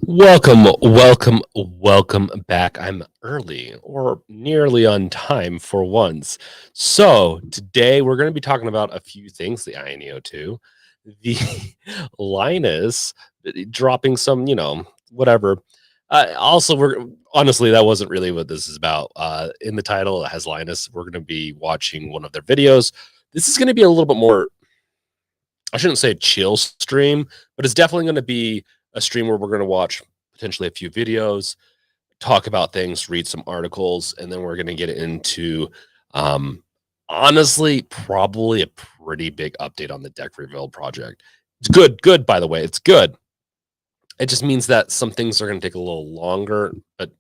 Welcome back. I'm early or nearly on time for once. So, today we're going to be talking about a few things, the AYANEO 2, the Linus dropping some, whatever. Also, we're honestly, that wasn't really what this is about. In the title, it has Linus. We're going to be watching one of their videos. This is going to be a little bit more, I shouldn't say chill stream, but it's definitely going to be a stream where we're going to watch potentially a few videos, talk about things, read some articles, and then we're going to get into, um, honestly, probably a pretty big update on the deck rebuild project. It's good, by the way. It's good. It just means that some things are going to take a little longer, but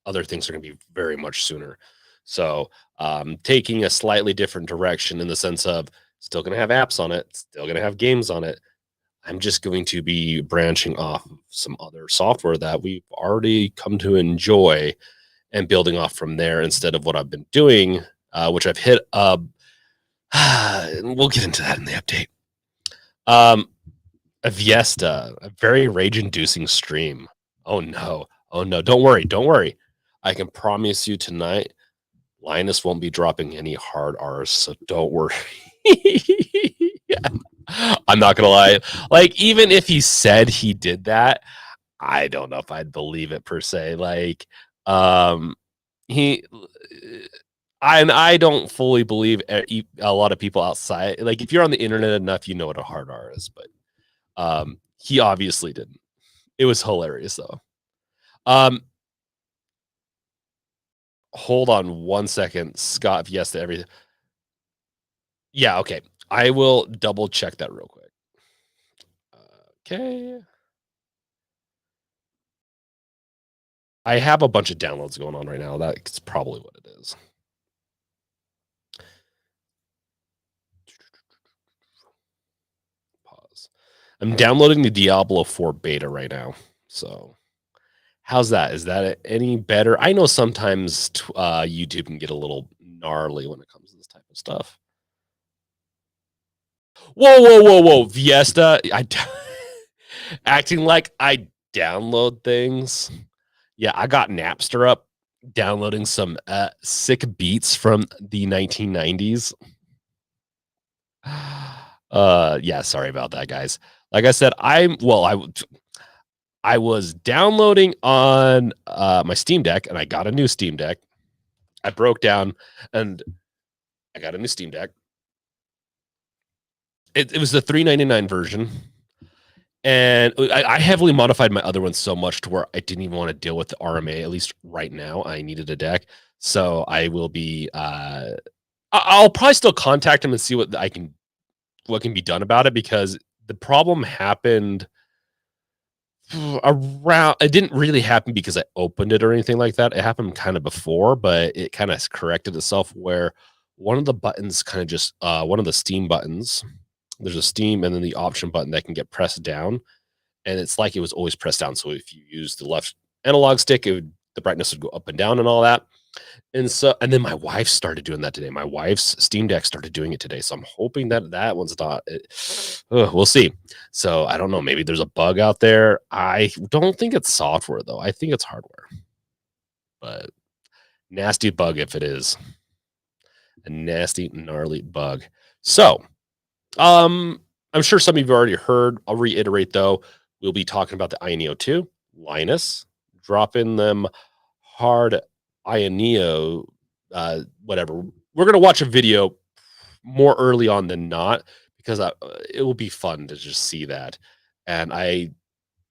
other things are going to be very much sooner. So, taking a slightly different direction in the sense of still going to have apps on it, still going to have games on it. I'm just going to be branching off of some other software that we've already come to enjoy and building off from there instead of what I've been doing, which I've hit. And we'll get into that in the update. A Fiesta, a very rage-inducing stream. Oh no, oh no! Don't worry. I can promise you tonight, Linus won't be dropping any hard R's, so don't worry. I'm not gonna lie. Like, even if he said he did that, I don't know if I'd believe it per se. Like, he, I don't fully believe a lot of people outside. Like, if you're on the internet enough, you know what a hard R is. But he obviously didn't. It was hilarious though. Um, hold on one second, Scott. If yes to everything. Yeah, okay. I will double check that real quick. Okay. I have a bunch of downloads going on right now. That's probably what it is. Pause. I'm downloading the Diablo 4 beta right now. So, how's that? Is that any better? I know sometimes YouTube can get a little gnarly when it comes to this type of stuff. Whoa. Fiesta. Acting like I download things. Yeah, I got Napster up, downloading some sick beats from the 1990s. Yeah, sorry about that, guys. Like I said, I was downloading on my Steam Deck, and I got a new Steam Deck. I broke down, and I got a new Steam Deck. It was the $3.99 version, and I heavily modified my other one so much to where I didn't even want to deal with the RMA. At least right now, I needed a deck, so I will be. I'll probably still contact him and see what can be done about it, because the problem happened around. It didn't really happen because I opened it or anything like that. It happened kind of before, but it kind of corrected itself where one of the buttons kind of just one of the Steam buttons, there's a Steam and then the option button that can get pressed down, and it's like it was always pressed down. So if you use the left analog stick, the brightness would go up and down and all that. And then my wife started doing that today. My wife's Steam Deck started doing it today. So I'm hoping that one's not. We'll see. So I don't know. Maybe there's a bug out there. I don't think it's software though. I think it's hardware. But nasty bug if it is. A nasty, gnarly bug. So, I'm sure some of you already heard. I'll reiterate though. We'll be talking about the AYANEO 2, Linus, dropping them hard AYANEO, whatever. We're gonna watch a video more early on than not, because it will be fun to just see that. And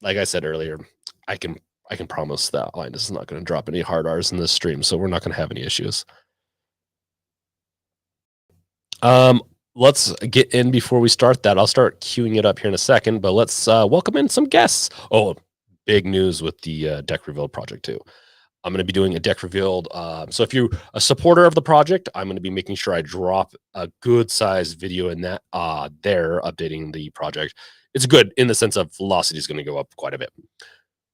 like I said earlier, I can promise that Linus is not going to drop any hard R's in this stream, so we're not going to have any issues. Let's get in before we start that. I'll start queuing it up here in a second, but let's welcome in some guests. Oh, big news with the deck reveal project too. I'm going to be doing a deck revealed. So if you're a supporter of the project, I'm going to be making sure I drop a good sized video in that there updating the project. It's good in the sense of velocity is going to go up quite a bit.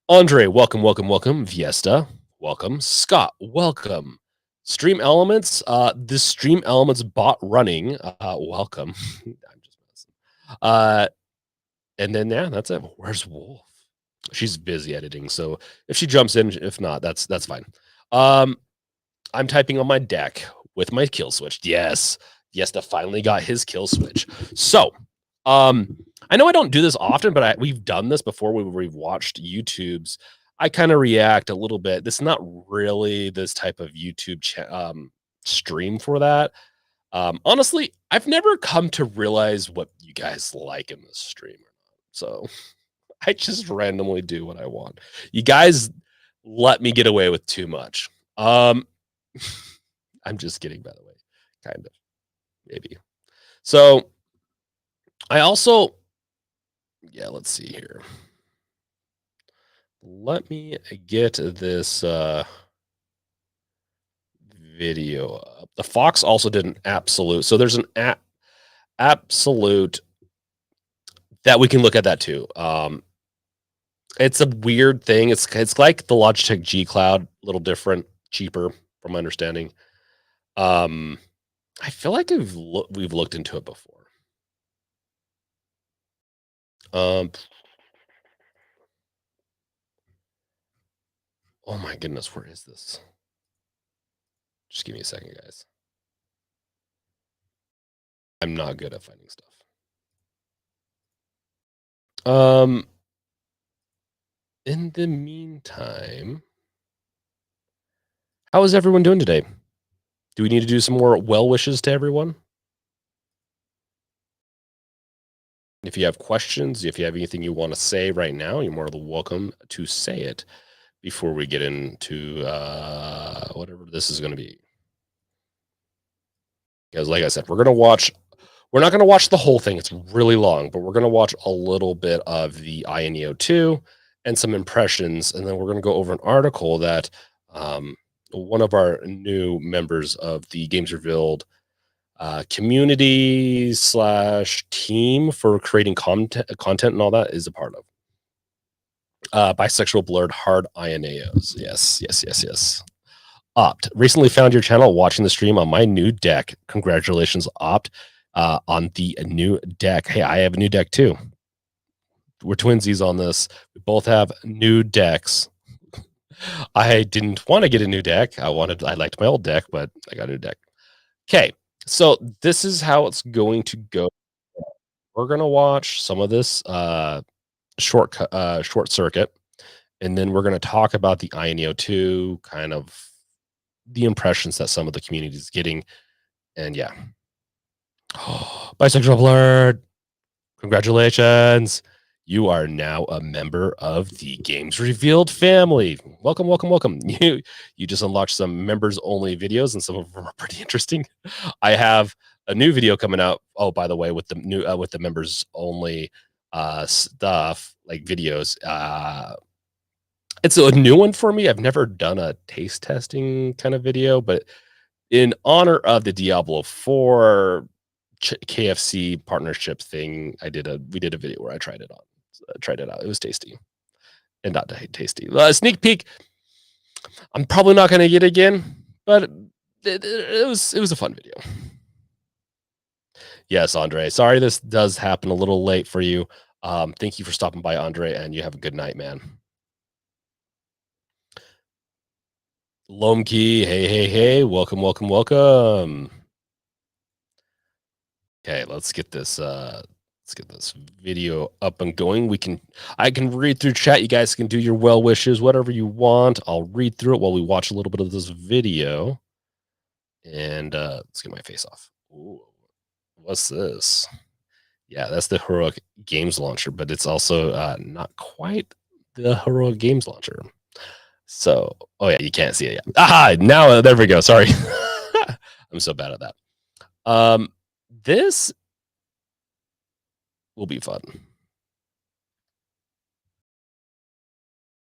Andre, welcome. Fiesta, welcome. Scott, welcome. Stream Elements, this Stream Elements bot running, welcome. I'm just messing. And then, yeah, that's it. Where's Wolf? She's busy editing, so if she jumps in, if not, that's fine. Um, I'm typing on my deck with my kill switch. Yes, Yesta finally got his kill switch. So, I know I don't do this often, but we've done this before. We've watched YouTube's. I kind of react a little bit. This is not really this type of YouTube stream for that. Honestly, I've never come to realize what you guys like in this stream or not. So I just randomly do what I want. You guys let me get away with too much. I'm just kidding, by the way. Kind of, maybe. So I also, yeah, let's see here. Let me get this video up. The Fox also did an absolute. So there's an absolute that we can look at that too. It's a weird thing. It's like the Logitech G Cloud, a little different, cheaper, from my understanding. I feel like we've looked into it before. Oh my goodness, where is this? Just give me a second, guys. I'm not good at finding stuff. In the meantime, how is everyone doing today? Do we need to do some more well wishes to everyone? If you have questions, if you have anything you want to say right now, you're more than welcome to say it before we get into whatever this is going to be. Because, like I said, we're not going to watch the whole thing. It's really long, but we're going to watch a little bit of the AYANEO 2 and some impressions. And then we're going to go over an article that one of our new members of the Games Revealed community / team for creating content and all that is a part of. Bisexual Blurred Hard AYANEOs. Yes. Opt recently found your channel watching the stream on my new deck. Congratulations, Opt, on the new deck. Hey, I have a new deck too. We're twinsies on this. We both have new decks. I didn't want to get a new deck. I liked my old deck, but I got a new deck. Okay, so this is how it's going to go. We're gonna watch some of this short circuit, and then we're gonna talk about the AYANEO 2, kind of the impressions that some of the community is getting. And yeah. Bisexual Blurred, congratulations. You are now a member of the Games Revealed family. Welcome. You just unlocked some members only videos, and some of them are pretty interesting. I have a new video coming out. Oh, by the way, with the new with the members only stuff, like videos. It's a new one for me. I've never done a taste testing kind of video, but in honor of the Diablo 4 KFC partnership thing, we did a video where I tried it out. It was tasty, and not tasty. Sneak peek. I'm probably not going to get it again, but it was a fun video. Yes, Andre. Sorry this does happen a little late for you. Thank you for stopping by, Andre, and you have a good night, man. Lomkey, hey, welcome. Okay, let's get this video up and going. I can read through chat. You guys can do your well wishes, whatever you want. I'll read through it while we watch a little bit of this video. And let's get my face off. Ooh, what's this? Yeah, that's the Heroic Games Launcher, but it's also not quite the Heroic Games Launcher. So, oh yeah, you can't see it yet. Aha, now there we go. Sorry. I'm so bad at that. This will be fun.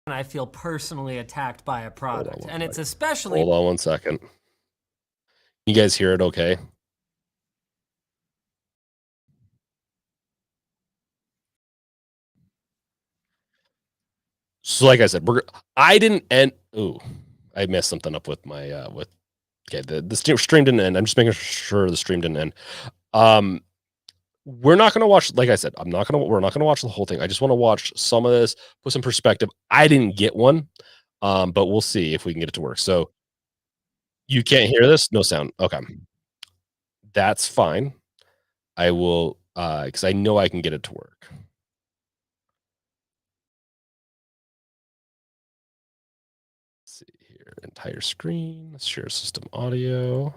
I feel personally attacked by a product, and it's especially. Hold on one second. You guys hear it okay? So, like I said, I didn't end. Ooh, I messed something up with my Okay, the stream didn't end. I'm just making sure the stream didn't end. we're not gonna watch. Like I said, we're not gonna watch the whole thing. I just want to watch some of this, put some perspective. I didn't get one, but we'll see if we can get it to work. So you can't hear this? No sound. Okay, that's fine. I will, because I know I can get it to work. Let's see here, entire screen, share system audio.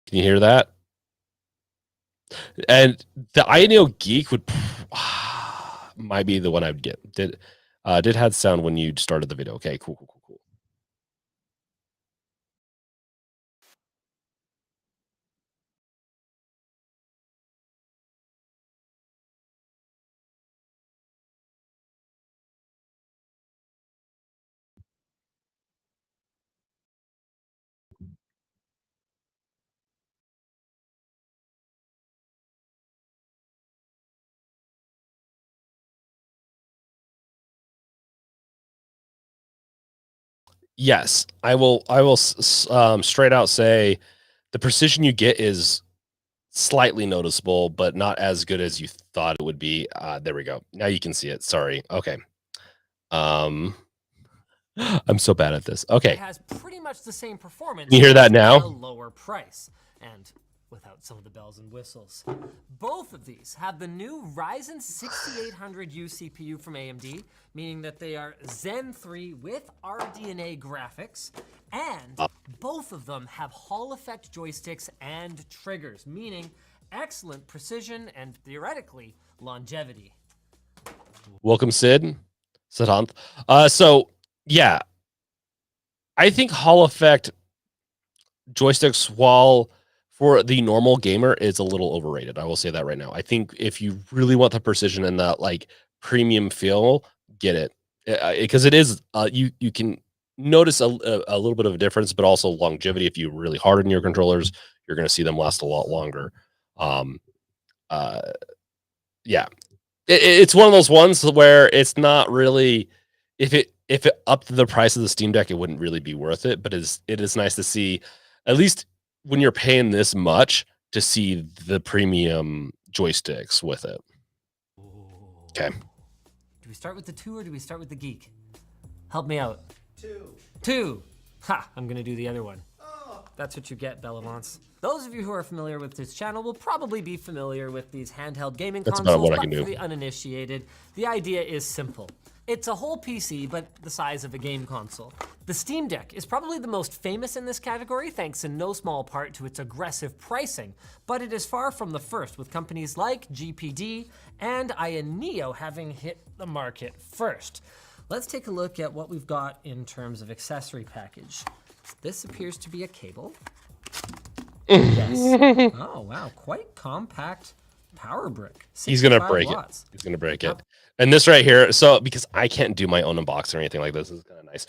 Can you hear that? And the AYANEO Geek would might be the one I'd get. Did had sound when you started the video. Okay, cool, cool, cool, cool. Yes, I will. Straight out say the precision you get is slightly noticeable, but not as good as you thought it would be. There we go. Now you can see it. Sorry. Okay. Um, I'm so bad at this. Okay. It has pretty much the same performance. Can you hear that at now? a lower price, and without some of the bells and whistles. Both of these have the new Ryzen 6800U CPU from AMD, meaning that they are Zen 3 with RDNA graphics, and both of them have Hall effect joysticks and triggers, meaning excellent precision and theoretically longevity. Welcome, Sid. Siddhanth. So yeah, I think Hall effect joysticks, while for the normal gamer, is a little overrated. I will say that right now. I think if you really want the precision and that like premium feel, get it, because it is. You can notice a little bit of a difference, but also longevity. If you really harden your controllers, you're going to see them last a lot longer. Um, yeah, it's one of those ones where it's not really, if it upped the price of the Steam Deck, it wouldn't really be worth it. But it is nice to see, at least when you're paying this much, to see the premium joysticks with it. Okay. Do we start with the 2 or do we start with the Geek? Help me out. 2. 2. Ha! I'm gonna do the other one. That's what you get, Bellavance. Those of you who are familiar with this channel will probably be familiar with these handheld gaming That's consoles, about what I but can do. for the uninitiated, the idea is simple. It's a whole PC, but the size of a game console. The Steam Deck is probably the most famous in this category, thanks in no small part to its aggressive pricing, but it is far from the first, with companies like GPD and AYANEO having hit the market first. Let's take a look at what we've got in terms of accessory package. This appears to be a cable. Yes. Oh, wow, quite compact power brick. He's gonna 65 break watts. it. He's gonna break Yep. it. And this right here, so because I can't do my own unboxing or anything like this is kind of nice.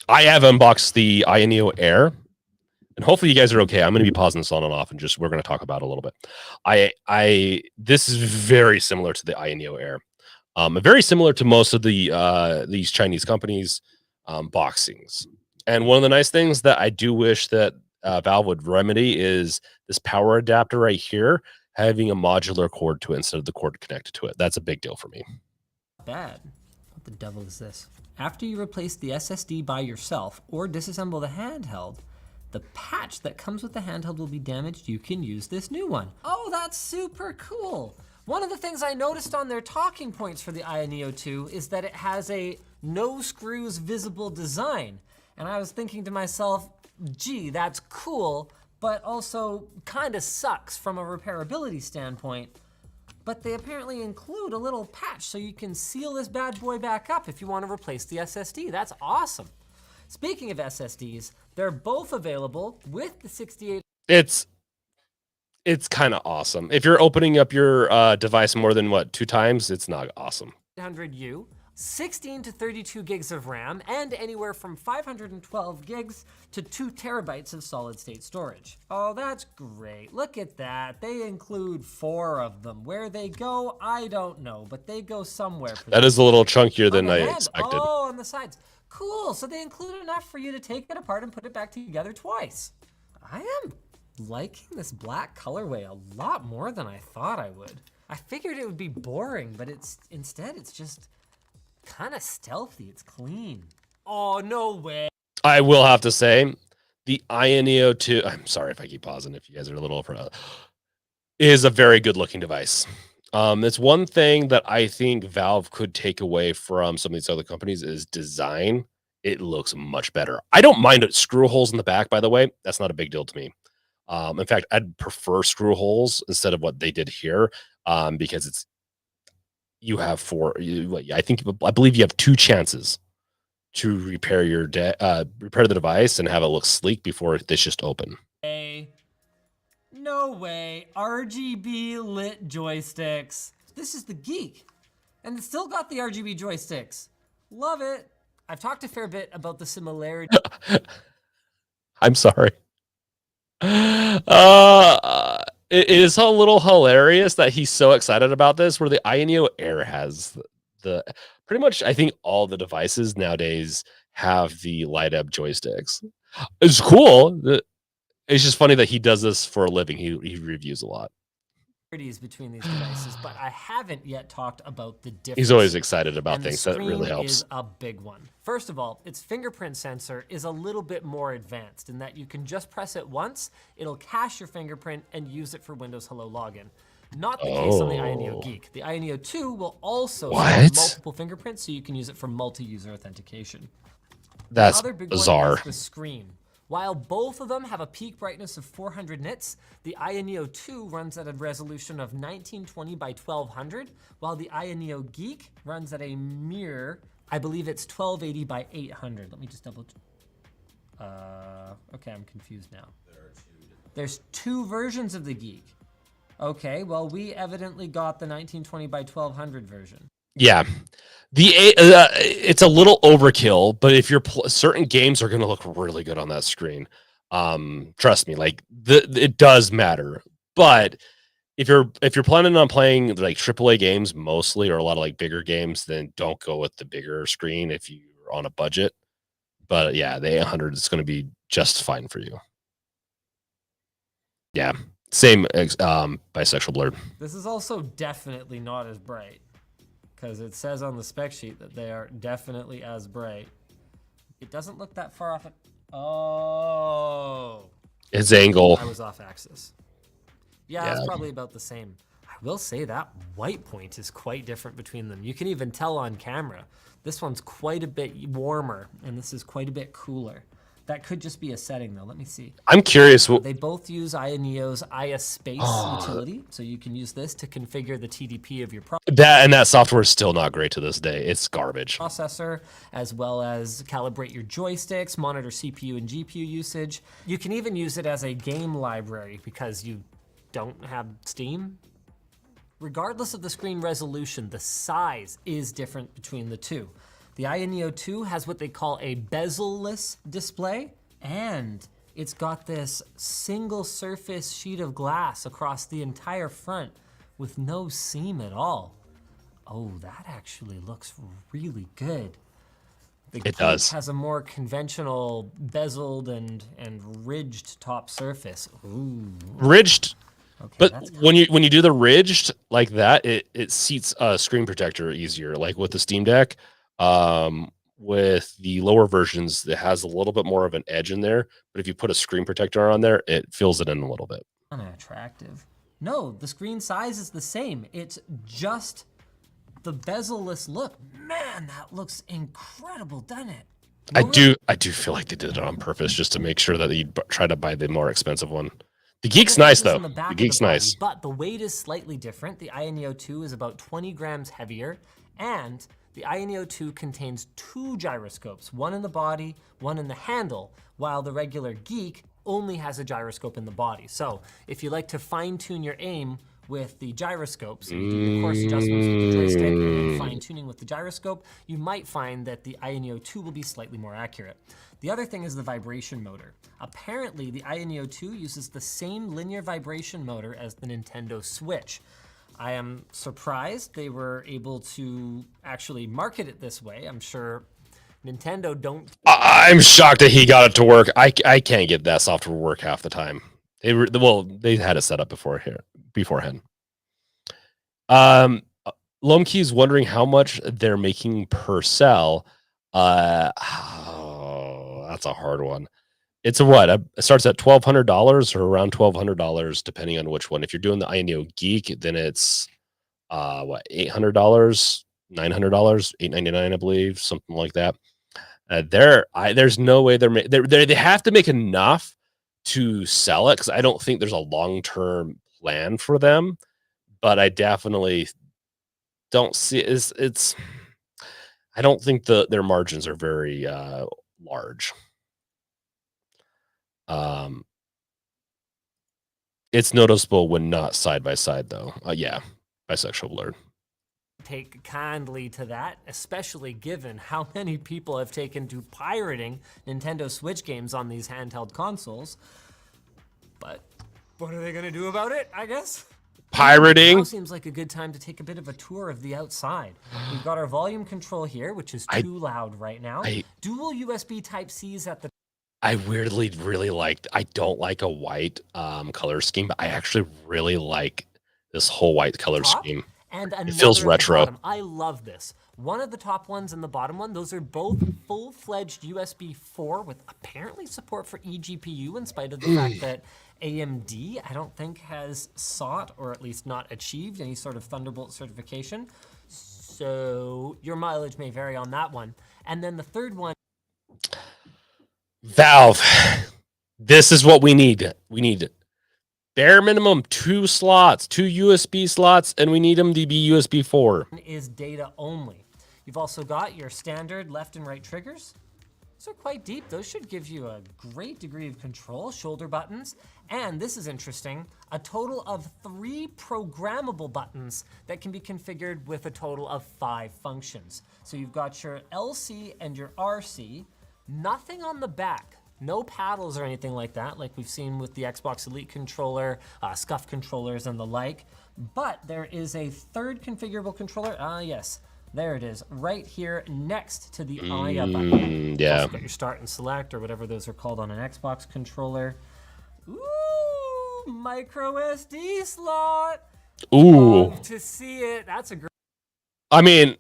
I have unboxed the AYANEO Air, and hopefully you guys are okay. I'm going to be pausing this on and off, and just we're going to talk about it a little bit. This is very similar to the AYANEO Air, very similar to most of the these Chinese companies boxings. And one of the nice things that I do wish that Valve would remedy is this power adapter right here having a modular cord to it instead of the cord connected to it. That's a big deal for me. Bad. What the devil is this? After you replace the SSD by yourself or disassemble the handheld, the patch that comes with the handheld will be damaged. You can use this new one. Oh, that's super cool. One of the things I noticed on their talking points for the AYANEO 2 is that it has a no screws visible design. And I was thinking to myself, gee, that's cool, but also kind of sucks from a repairability standpoint. But they apparently include a little patch so you can seal this bad boy back up if you want to replace the SSD. That's awesome. Speaking of SSDs, they're both available with the 68. It's kind of awesome. If you're opening up your device more than what, 2 times, it's not awesome. 800U, 16 to 32 gigs of RAM, and anywhere from 512 gigs to 2 terabytes of solid state storage. Oh, that's great. Look at that. They include 4 of them. Where they go, I don't know, but they go somewhere. That is a little chunkier than I expected. Oh, on the sides. Cool, so they include enough for you to take it apart and put it back together twice. I am liking this black colorway a lot more than I thought I would. I figured it would be boring, but instead it's just kind of stealthy. It's clean. Oh, no way. I will have to say, the AYANEO 2, I'm sorry if I keep pausing if you guys are a little over, is a very good looking device. It's one thing that I think Valve could take away from some of these other companies is design. It looks much better. I don't mind screw holes in the back, by the way. That's not a big deal to me. In fact, I'd prefer screw holes instead of what they did here, because it's I believe you have 2 chances to repair repair the device and have it look sleek before it's just open. No way. RGB lit joysticks. This is the Geek, and it's still got the RGB joysticks. Love it. I've talked a fair bit about the similarity. I'm sorry. It is a little hilarious that he's so excited about this, where the AYANEO Air has the pretty much, I think all the devices nowadays have the light up joysticks. It's cool. It's just funny that he does this for a living. He reviews a lot. Between these devices, but I haven't yet talked about the difference. He's always excited about and things. The that really helps. Is a big one. First of all, its fingerprint sensor is a little bit more advanced in that you can just press it once, it'll cache your fingerprint and use it for Windows Hello Login. Not the case on the AYANEO Geek. The AYANEO 2 will also store multiple fingerprints, so you can use it for multi-user authentication. That's the other big bizarre. One is the screen. While both of them have a peak brightness of 400 nits, the AYANEO 2 runs at a resolution of 1920 by 1200, while the AYANEO Geek runs at a mere, I believe it's 1280 by 800. Let me just double check. Okay, I'm confused now. There's 2 versions of the Geek. Okay, well, we evidently got the 1920 by 1200 version. Yeah. It's a little overkill, but if you're certain games are going to look really good on that screen. Trust me, like it does matter. But if you're planning on playing like AAA games mostly, or a lot of like bigger games, then don't go with the bigger screen if you're on a budget. But yeah, the 800 is going to be just fine for you. Yeah, same bisexual blurred. This is also definitely not as bright, because it says on the spec sheet that they are definitely as bright. It doesn't look that far off. Oh. Its angle. I was off axis. Yeah, it's probably about the same. I will say that white point is quite different between them. You can even tell on camera. This one's quite a bit warmer, and this is quite a bit cooler. That could just be a setting, though. Let me see. I'm curious. They both use AYANEO's IA Space utility, so you can use this to configure the TDP of your that software is still not great to this day. It's garbage. Processor, as well as calibrate your joysticks, monitor CPU and GPU usage. You can even use it as a game library because you don't have Steam. Regardless of the screen resolution, the size is different between the two. The AYANEO 2 has what they call a bezel-less display, and it's got this single surface sheet of glass across the entire front with no seam at all. Oh, that actually looks really good. The Geek has a more conventional bezeled and ridged top surface. Ooh. Ridged. Okay, but when you do the ridged like that, it seats a screen protector easier. Like with the Steam Deck, with the lower versions, it has a little bit more of an edge in there. But if you put a screen protector on there, it fills it in a little bit. Unattractive. No, the screen size is the same. It's just the bezel-less look. Man, that looks incredible, doesn't it? I do feel like they did it on purpose just to make sure that you try to buy the more expensive one. The Geek's nice though. The Geek's nice. But the weight is slightly different. The AYANEO 2 is about 20 grams heavier, and the AYANEO 2 contains 2 gyroscopes, one in the body, one in the handle, while the regular Geek only has a gyroscope in the body. So if you like to fine-tune your aim with the gyroscopes, you do the coarse adjustments with the joystick and fine-tuning with the gyroscope, you might find that the AYANEO 2 will be slightly more accurate. The other thing is the vibration motor. Apparently, the AYANEO 2 uses the same linear vibration motor as the Nintendo Switch. I am surprised they were able to actually market it this way. I'm sure Nintendo don't. I'm shocked that he got it to work. I can't get that software to work half the time. They had it set up beforehand. Lomkey's wondering how much they're making per cell. That's a hard one. It's it starts at $1,200 or around $1,200, depending on which one. If you're doing the AYANEO Geek, then it's $800, $900, $899, I believe, something like that. There's no way they have to make enough to sell it, because I don't think there's a long-term plan for them. But I definitely don't see it's I don't think their margins are very large. It's noticeable when not side by side, though. Yeah, bisexual blurred. Take kindly to that, especially given how many people have taken to pirating Nintendo Switch games on these handheld consoles. But what are they gonna do about it, I guess? Pirating? Now seems like a good time to take a bit of a tour of the outside. We've got our volume control here, which is too loud right now. Dual USB Type-Cs at the... I weirdly really liked, I don't like a white color scheme, but I actually really like this whole white color scheme. And it feels retro. I love this. One of the top ones and the bottom one, those are both full-fledged USB 4 with apparently support for eGPU, in spite of the fact that AMD, I don't think, has sought, or at least not achieved, any sort of Thunderbolt certification. So your mileage may vary on that one. And then the third one... Valve, this is what we need. We need bare minimum 2 USB slots, and we need them to be USB 4. Is data only. You've also got your standard left and right triggers. Those are quite deep. Those should give you a great degree of control. Shoulder buttons, and this is interesting, a total of 3 programmable buttons that can be configured with a total of 5 functions. So you've got your LC and your RC, nothing on the back. No paddles or anything like that, like we've seen with the Xbox Elite controller, SCUF controllers, and the like. But there is a third configurable controller. Yes, there it is, right here next to the AYA button. Yeah. Also got your start and select, or whatever those are called on an Xbox controller. Ooh, micro SD slot. Ooh. Love to see it. That's a great... I mean,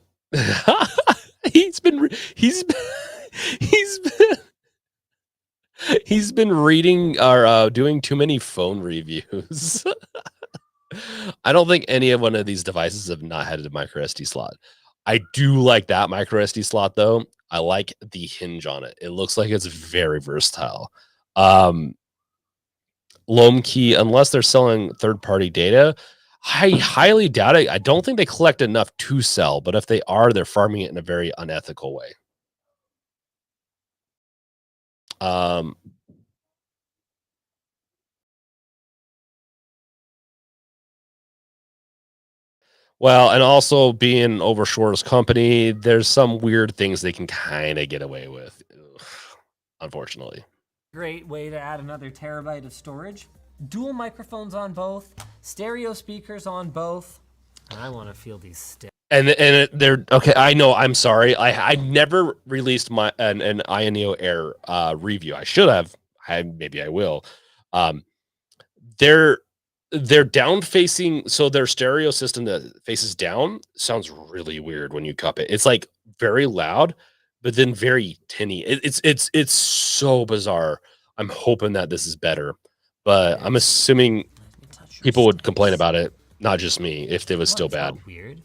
he's been reading or doing too many phone reviews. I don't think any of one of these devices have not had a micro SD slot. I do like that micro SD slot, though. I like the hinge on it. It looks like it's very versatile. Lomkey, unless they're selling third-party data, I highly doubt it. I don't think they collect enough to sell, but if they are, they're farming it in a very unethical way. Well, and also being Overshore's company, there's some weird things they can kind of get away with, unfortunately. Great way to add another terabyte of storage. Dual microphones on both, stereo speakers on both. I want to feel these sticks. And they're okay. I know. I'm sorry. I never released an AYANEO Air review. I should have. Maybe I will. They're down facing, so their stereo system that faces down sounds really weird when you cup it. It's like very loud, but then very tinny. It's so bizarre. I'm hoping that this is better, but I'm assuming people would complain about it, not just me, if it was still bad. Weird.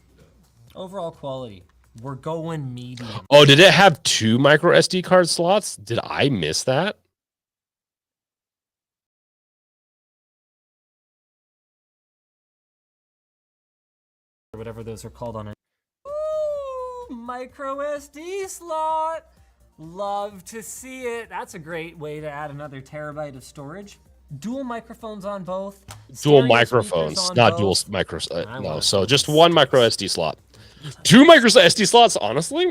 Overall quality, we're going medium. Oh, did it have 2 micro SD card slots? Did I miss that? Or whatever those are called on it. Ooh, micro SD slot. Love to see it. That's a great way to add another terabyte of storage. Dual microphones on both. Dual microphones, not dual micro. No, so just 1 micro SD slot. 2 micro SD slots, honestly?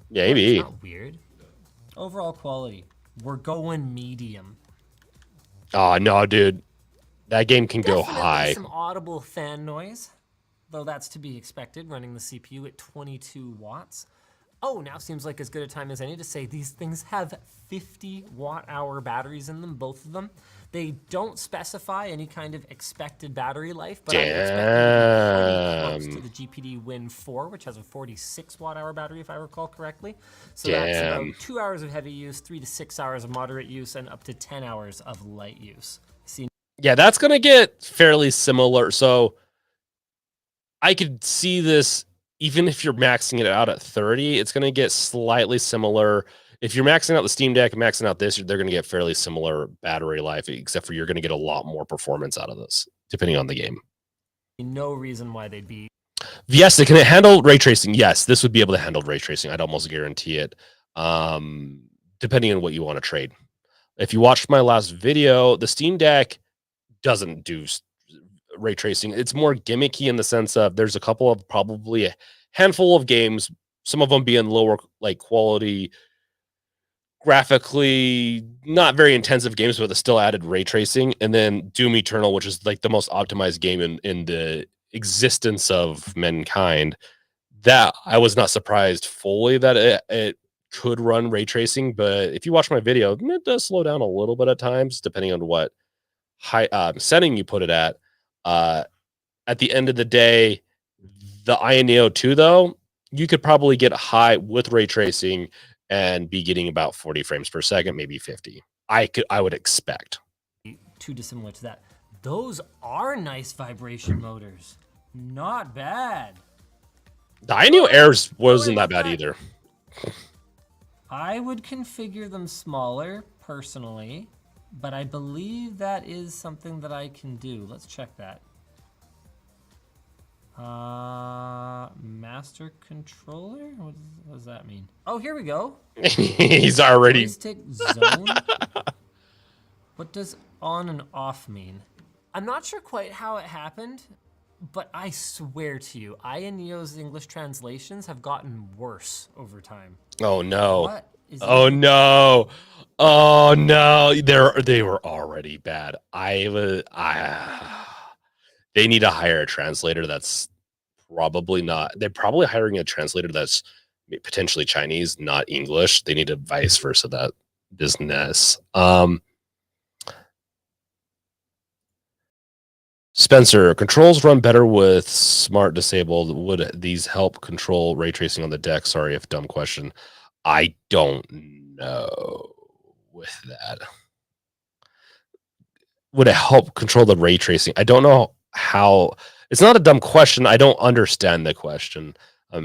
Maybe. Not weird. Overall quality, we're going medium. Oh, no, dude. That game can go Definitely high. Some audible fan noise, though that's to be expected, running the CPU at 22 watts. Oh, now seems like as good a time as any to say these things have 50 watt-hour batteries in them, both of them. They don't specify any kind of expected battery life, but I would expect them to be pretty close to Damn. the GPD Win 4, which has a 46 watt-hour battery, if I recall correctly. So that's Damn. about 2 hours of heavy use, 3 to 6 hours of moderate use, and up to 10 hours of light use. See, Yeah, that's going to get fairly similar. So I could see this, even if you're maxing it out at 30, it's going to get slightly similar. If you're maxing out the Steam Deck and maxing out this, they're going to get fairly similar battery life, except for you're going to get a lot more performance out of this, depending on the game. no reason why they'd be. Yes, they can handle ray tracing. Yes, this would be able to handle ray tracing. I'd almost guarantee it, depending on what you want to trade. If you watched my last video, the Steam Deck doesn't do ray tracing. It's more gimmicky in the sense of there's a couple of probably a handful of games, some of them being lower like quality, graphically not very intensive games, but it's still added ray tracing. And then Doom Eternal, which is like the most optimized game in the existence of mankind, that I was not surprised fully that it could run ray tracing. But if you watch my video, it does slow down a little bit at times, depending on what high setting you put it at. At the end of the day, the AYANEO 2, though, you could probably get high with ray tracing and be getting about 40 frames per second, maybe 50. I would expect. Too dissimilar to that. Those are nice vibration motors. Not bad. The AYANEO Airs wasn't that bad either. I would configure them smaller, personally, but I believe that is something that I can do. Let's check that. Master controller? What does that mean? Oh, here we go. He's already. Joystick zone? What does on and off mean? I'm not sure quite how it happened, but I swear to you, AYANEO's English translations have gotten worse over time. Oh no. What is Oh it? no. Oh no. They were already bad. They need to hire a translator that's probably not. They're probably hiring a translator that's potentially Chinese, not English. They need a vice versa that business. Spencer, controls run better with smart disabled. Would these help control ray tracing on the deck? Sorry if dumb question. I don't know with that. Would it help control the ray tracing? I don't know how. It's not a dumb question. I don't understand the question.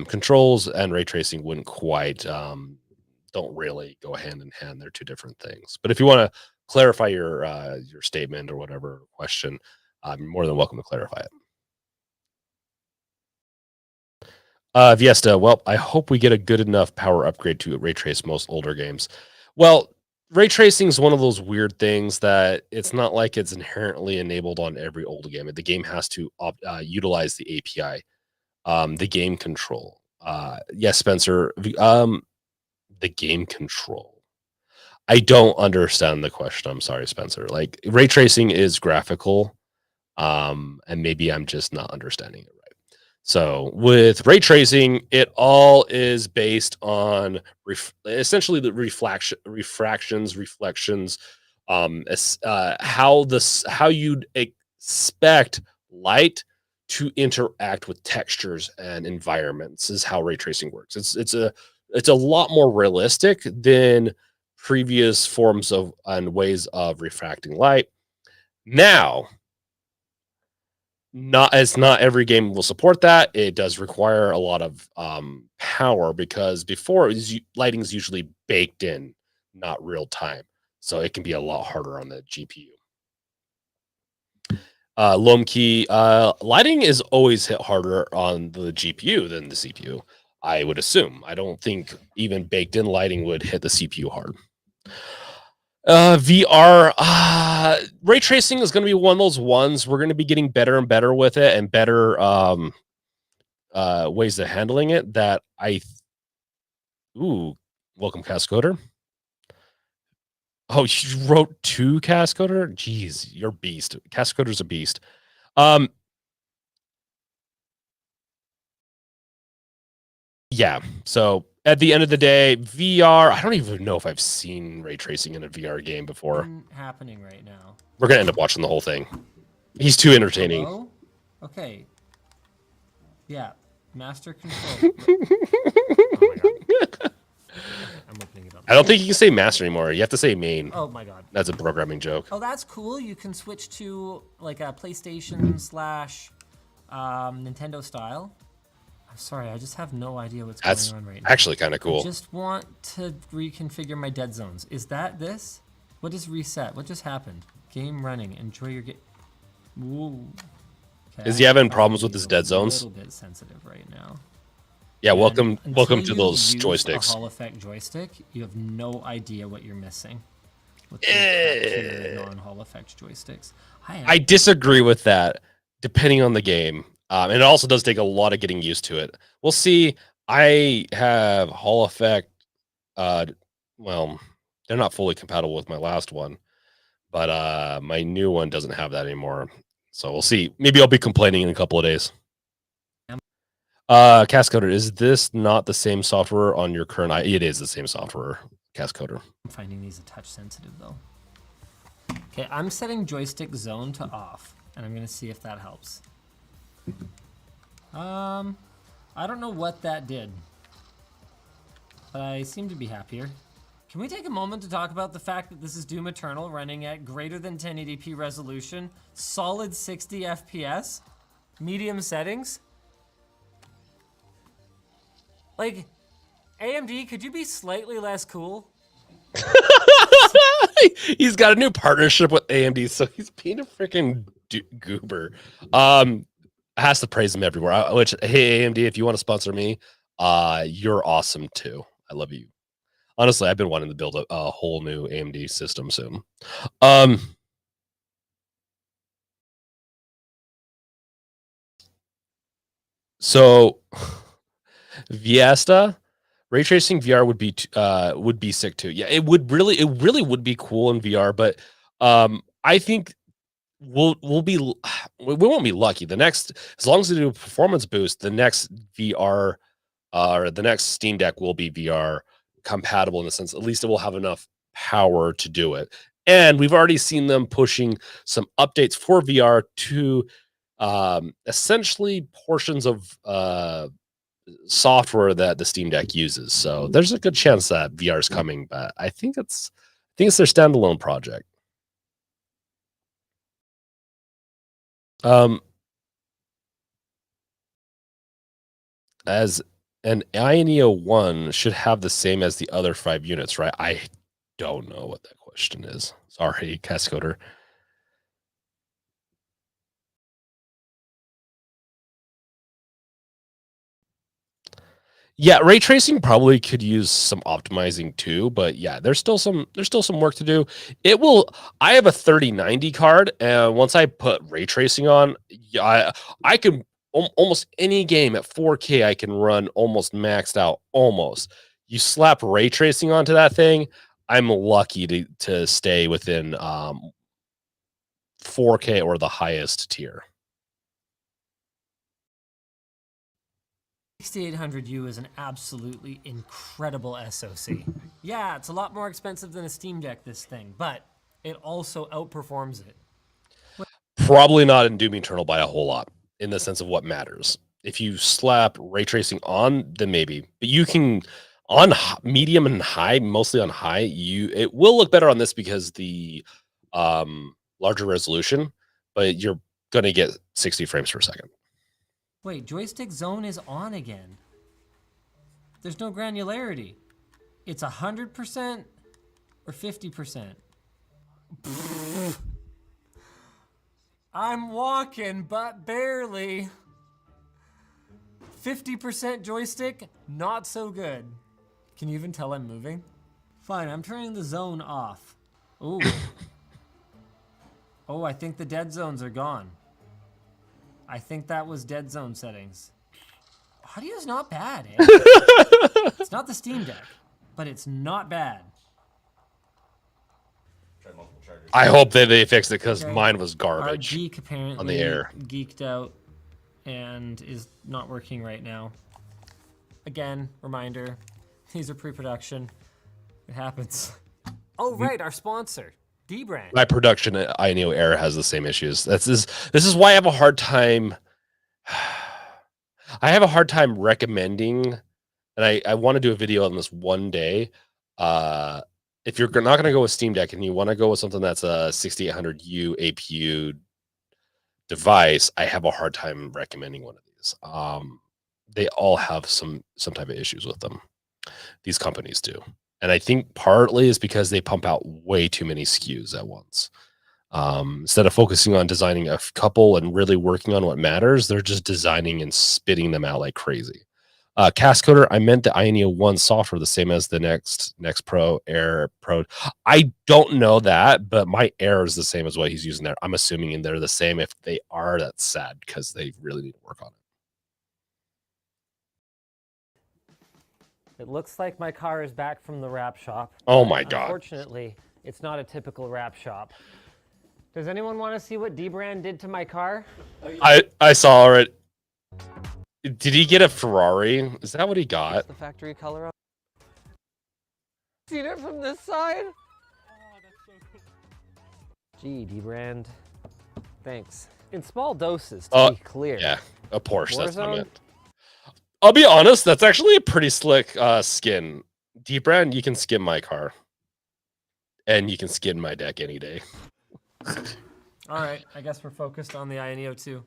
Controls and ray tracing wouldn't quite don't really go hand in hand. They're two different things. But if you want to clarify your statement or whatever question, I'm more than welcome to clarify it. Viesta, well, I hope we get a good enough power upgrade to ray trace most older games. Well, ray tracing is one of those weird things that it's not like it's inherently enabled on every old game. The game has to utilize the API, the game control. Yes, Spencer, the game control. I don't understand the question. I'm sorry, Spencer. Like ray tracing is graphical, and maybe I'm just not understanding it right. So with ray tracing, it all is based on essentially the refractions, reflections, how you'd expect light to interact with textures and environments is how ray tracing works. It's a lot more realistic than previous forms of and ways of refracting light. Now, not every game will support that. It does require a lot of power because before lighting is usually baked in, not real time, so it can be a lot harder on the GPU. Lomkey, lighting is always hit harder on the GPU than the CPU. I would assume. I don't think even baked in lighting would hit the CPU hard. VR, ray tracing is going to be one of those ones we're going to be getting better and better with it and better ways of handling it that welcome Cascoder. Oh, you wrote to Cascoder? Jeez, you're a beast. Cascoder's a beast. Yeah, so at the end of the day, VR, I don't even know if I've seen ray tracing in a VR game before. Happening right now. We're going to end up watching the whole thing. He's too entertaining. Hello? Okay. Yeah. Master control. Oh my god. I'm opening it up. I don't think you can say master anymore. You have to say main. Oh my god. That's a programming joke. Oh, that's cool. You can switch to like a PlayStation / Nintendo style. I'm sorry, I just have no idea what's going on right now. Actually kind of cool. I just want to reconfigure my dead zones. Is that this? What is reset? What just happened? Game running. Enjoy your game. Woo. Okay, Is he having problems with his dead zones? A little bit sensitive right now. Yeah, welcome to those Use joysticks. A Hall Effect joystick, you have no idea what you're missing with the non-Hall Effect joysticks. I disagree with that, depending on the game. And it also does take a lot of getting used to it. We'll see. I have Hall Effect. Well, they're not fully compatible with my last one, but my new one doesn't have that anymore. So we'll see. Maybe I'll be complaining in a couple of days. Cascoder, is this not the same software on your current? It is the same software, Cascoder. I'm finding these a touch sensitive though. Okay, I'm setting joystick zone to off, and I'm gonna see if that helps. I don't know what that did, but I seem to be happier. Can we take a moment to talk about the fact that this is Doom Eternal running at greater than 1080p resolution, solid 60 FPS, medium settings? Like, AMD, could you be slightly less cool? He's got a new partnership with AMD, so he's being a freaking goober. Has to praise him everywhere. Which, hey AMD, if you want to sponsor me, you're awesome too. I love you. Honestly, I've been wanting to build a whole new AMD system soon. So Viesta, ray tracing VR would be sick too. Yeah, it really would be cool in VR, but I think we won't be lucky. The next, as long as they do a performance boost, the next VR or the next Steam Deck will be VR compatible in the sense, at least it will have enough power to do it. And we've already seen them pushing some updates for VR to essentially portions of software that the Steam Deck uses. So there's a good chance that VR is coming, but I think it's their standalone project. As an AYANEO 1 should have the same as the other 5 units, right? I don't know what that question is. Sorry, Cascoder. Yeah, ray tracing probably could use some optimizing too, but yeah, there's still some work to do. I have a 3090 card, and once I put ray tracing on, I can almost any game at 4K I can run almost maxed out almost. You slap ray tracing onto that thing, I'm lucky to stay within 4K or the highest tier. 6800U is an absolutely incredible SoC. Yeah, it's a lot more expensive than a Steam Deck, this thing, but it also outperforms it. Probably not in Doom Eternal by a whole lot, in the sense of what matters. If you slap ray tracing on, then maybe. But you can, on medium and high, mostly on high, it will look better on this because the larger resolution, but you're going to get 60 frames per second. Wait, joystick zone is on again. There's no granularity. It's 100% or 50%. I'm walking, but barely. 50% joystick, not so good. Can you even tell I'm moving? Fine, I'm turning the zone off. Ooh. Oh, I think the dead zones are gone. I think that was dead zone settings. Audio is not bad, eh? It's not the Steam Deck, but it's not bad. I hope that they fixed it because mine was garbage. Our Geek apparently on the air geeked out and is not working right now. Again, reminder, These are pre-production. It happens. Oh, right, our sponsor, D-Brand. My production at AYANEO Air has the same issues. This is why I have a hard time. I have a hard time recommending, and I want to do a video on this one day. If you're not going to go with Steam Deck and you want to go with something that's a 6800U APU device, I have a hard time recommending one of these. They all have some type of issues with them. These companies do. And I think partly is because they pump out way too many SKUs at once. Instead of focusing on designing a couple and really working on what matters, they're just designing and spitting them out like crazy. Cascoder, I meant the AYANEO 1 software the same as the Next Pro, Air Pro. I don't know that, but my Air is the same as what he's using there. I'm assuming they're the same. If they are, that's sad because they really need to work on it. It looks like my car is back from the wrap shop. Oh my God. Unfortunately, it's not a typical wrap shop. Does anyone want to see what D-Brand did to my car? I saw it. Did he get a Ferrari? Is that what he got? What's the factory color? Seen it from this side? Oh, that's so cool. Gee, D-Brand. Thanks. In small doses, to be clear. Yeah, a Porsche. That's what I Warzone? meant. I'll be honest, that's actually a pretty slick skin. D-Brand, you can skin my car. And you can skin my deck any day. All right, I guess we're focused on the AYANEO 2.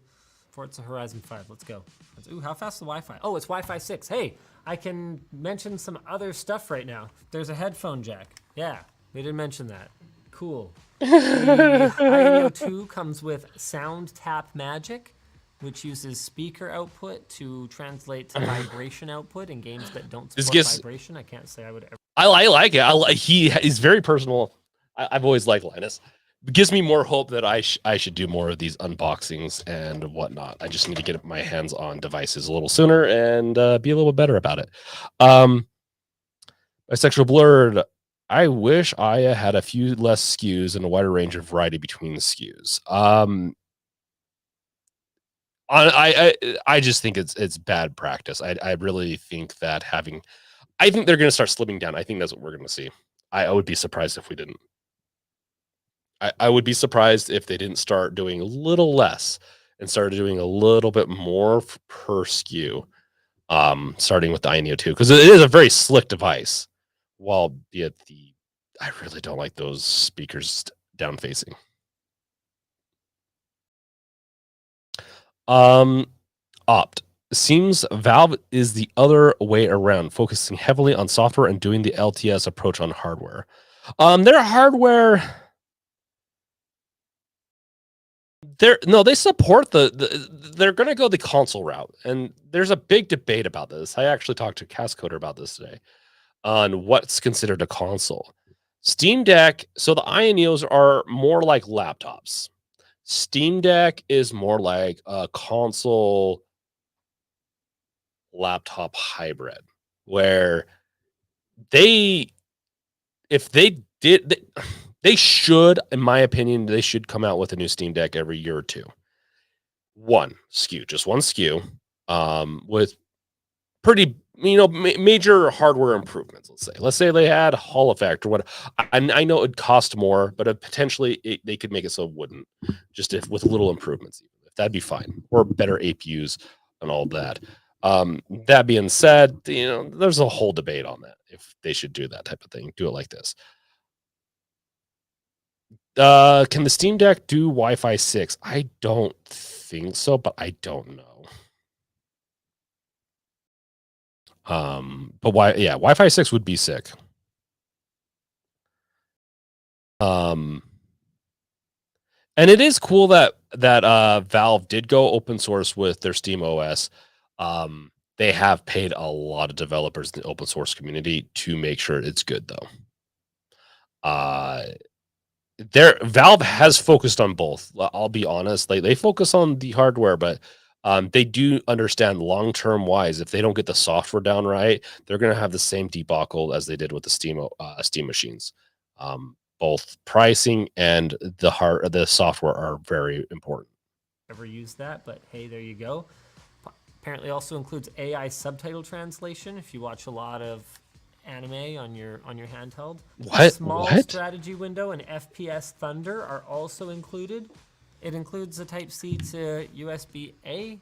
Forza Horizon 5, let's go. Ooh, how fast is the Wi-Fi? Oh, it's Wi-Fi 6. Hey, I can mention some other stuff right now. There's a headphone jack. Yeah, they didn't mention that. Cool. The AYANEO 2 comes with Sound Tap Magic, which uses speaker output to translate to vibration output in games that don't support vibration. I can't say I would ever. I like it. He's very personal. I've always liked Linus. It gives me more hope that I should do more of these unboxings and whatnot. I just need to get my hands on devices a little sooner and be a little bit better about it. Bisexual Blurred. I wish Aya had a few less SKUs and a wider range of variety between the SKUs. I just think it's bad practice. I really think that I think they're going to start slimming down. I think that's what we're going to see. I would be surprised if we didn't. I would be surprised if they didn't start doing a little less and started doing a little bit more per SKU, starting with the AYANEO 2, because it is a very slick device. While I really don't like those speakers down facing. Opt. Seems Valve is the other way around, focusing heavily on software and doing the LTS approach on hardware. Their hardware... they support they're going to go the console route, and there's a big debate about this. I actually talked to Cascoder about this today on what's considered a console. Steam Deck, so the AYANEOs are more like laptops. Steam Deck is more like a console laptop hybrid, where they should, in my opinion, they should come out with a new Steam Deck every year or two. One SKU, just one SKU, with pretty, major hardware improvements. Let's say they had Hall effect or what. I know it'd cost more, but potentially they could make it so it wouldn't. Just with little improvements, if that'd be fine, or better APUs and all that. That being said, there's a whole debate on that if they should do that type of thing. Do it like this. Can the Steam Deck do Wi-Fi 6? I don't think so, but I don't know. But Wi-Fi 6 would be sick. And it is cool that Valve did go open source with their Steam OS. They have paid a lot of developers in the open source community to make sure it's good, though. Valve has focused on both. I'll be honest, they focus on the hardware, but they do understand long-term wise, if they don't get the software down right, they're going to have the same debacle as they did with the Steam machines. Both pricing and the software are very important. Never used that, but hey, there you go. Apparently also includes AI subtitle translation. If you watch a lot of anime on your handheld. What? Small What? strategy window and FPS Thunder are also included. It includes a Type-C to USB-A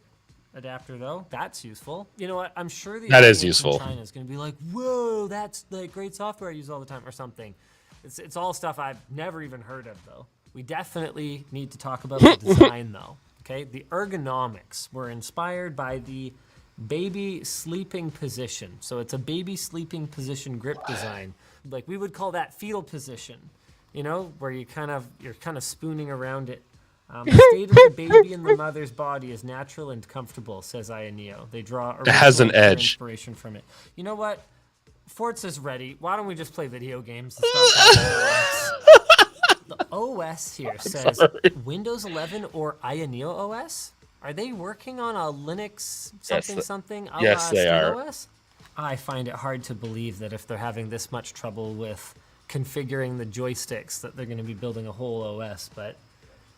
adapter, though. That's useful. You know what? I'm sure the That is audience in useful. China is going to be like, whoa, that's like great software I use all the time or something. It's all stuff I've never even heard of, though. We definitely need to talk about the design, though. Okay, the ergonomics were inspired by the baby sleeping position. So it's a baby sleeping position grip design. Like we would call that fetal position, you know, where you're kind of spooning around it. The state of the baby in the mother's body is natural and comfortable, says AYANEO. They draw It has an original edge. inspiration from it. You know what? Forza's ready. Why don't we just play video games and stop talking about The OS here says Windows 11 or AYANEO OS. Are they working on a Linux something? Yes, they are. OS? I find it hard to believe that if they're having this much trouble with configuring the joysticks that they're going to be building a whole OS, but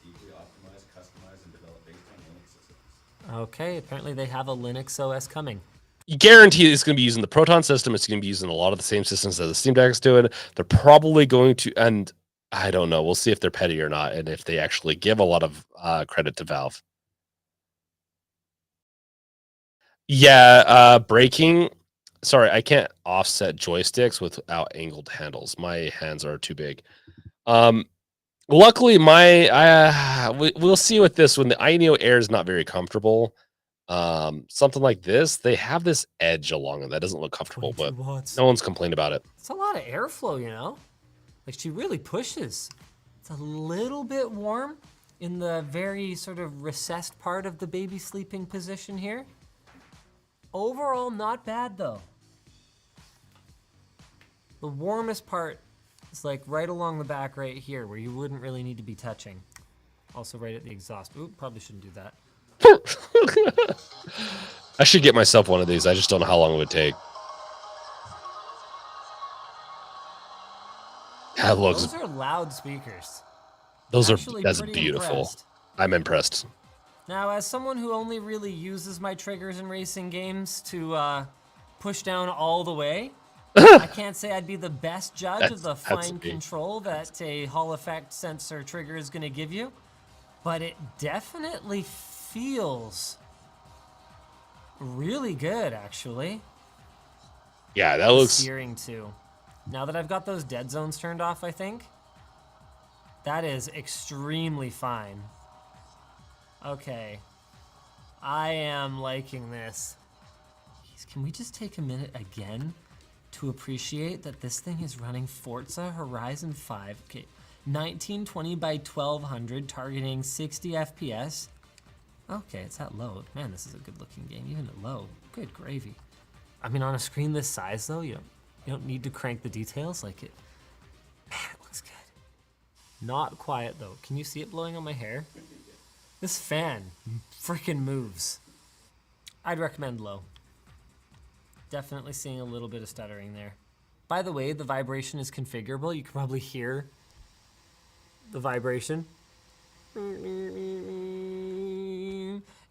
Deeply optimize, customize, and develop based on Linux systems. okay, apparently they have a Linux OS coming. You guarantee it's going to be using the Proton system. It's going to be using a lot of the same systems that the Steam Deck's doing. They're probably going to, and I don't know. We'll see if they're petty or not, and if they actually give a lot of credit to Valve. Yeah, braking. Sorry, I can't offset joysticks without angled handles. My hands are too big. Luckily, we'll see with this when the AYANEO Air is not very comfortable. Something like this, they have this edge along it that doesn't look comfortable, but 22 watts. no one's complained about it. It's a lot of airflow, you know? Like she really pushes. It's a little bit warm in the very sort of recessed part of the baby sleeping position here. Overall, not bad though. The warmest part is like right along the back right here where you wouldn't really need to be touching. Also right at the exhaust. Oop, probably shouldn't do that. I should get myself one of these. I just don't know how long it would take. That looks. Those are loud speakers. That's Pretty beautiful. impressed. I'm impressed. Now, as someone who only really uses my triggers in racing games to push down all the way, I can't say I'd be the best judge of the fine me. control that a Hall effect sensor trigger is going to give you, but it definitely feels really good, actually. Yeah, that looks. Steering too. Now that I've got those dead zones turned off, I think that is extremely fine. Okay, I am liking this. Can we just take a minute again to appreciate that this thing is running Forza Horizon 5? Okay, 1920 by 1200, targeting 60 FPS. Okay, it's at low. Man, this is a good looking game, even at low. Good gravy. I mean, on a screen this size though, you don't need to crank the details like it. Man, it looks good. Not quiet though. Can you see it blowing on my hair? This fan freaking moves. I'd recommend low. Definitely seeing a little bit of stuttering there. By the way, the vibration is configurable. You can probably hear the vibration.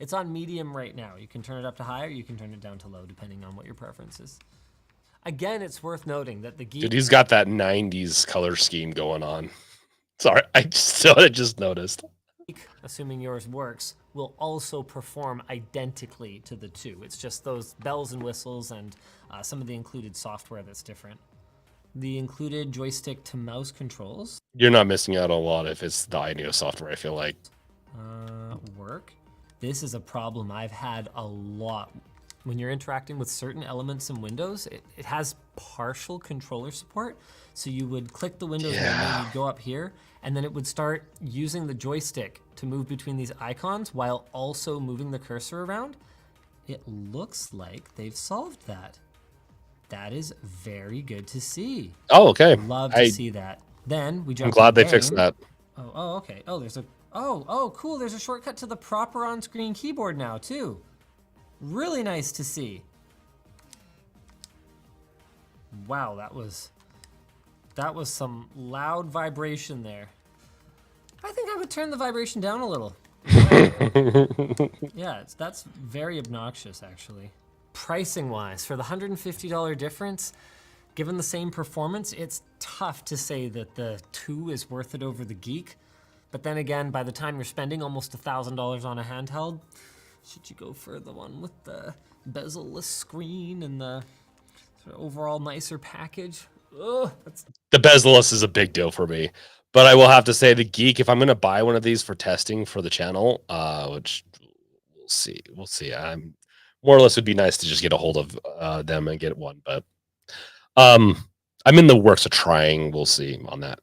It's on medium right now. You can turn it up to high or you can turn it down to low depending on what your preference is. Again, it's worth noting that the Geek... Dude, he's got that 90s color scheme going on. Sorry, I just noticed. Assuming yours works, will also perform identically to the two. It's just those bells and whistles and some of the included software that's different. The included joystick to mouse controls. You're not missing out on a lot if it's the AYANEO software, I feel like. Work. This is a problem I've had a lot. When you're interacting with certain elements in Windows, it has partial controller support. So you would click the Windows menu, you'd go up here, and then it would start using the joystick to move between these icons while also moving the cursor around. It looks like they've solved that. That is very good to see. Oh, okay. Love to see that. Then we jump. I'm glad to the they fixed game. that. Oh, okay. Oh, there's a. Oh, cool. There's a shortcut to the proper on-screen keyboard now too. Really nice to see. Wow, that was some loud vibration there. I think I would turn the vibration down a little. Yeah, that's very obnoxious actually. Pricing wise, for the $150 difference, Given the same performance, it's tough to say that the 2 is worth it over the Geek. But then again, by the time you're spending almost $1,000 on a handheld, should you go for the one with the bezel-less screen and the sort of overall nicer package? Ugh, The bezel-less is a big deal for me. But I will have to say the Geek, if I'm going to buy one of these for testing for the channel, which we'll see. I'm more or less would be nice to just get a hold of them and get one, but I'm in the works of trying. We'll see on that.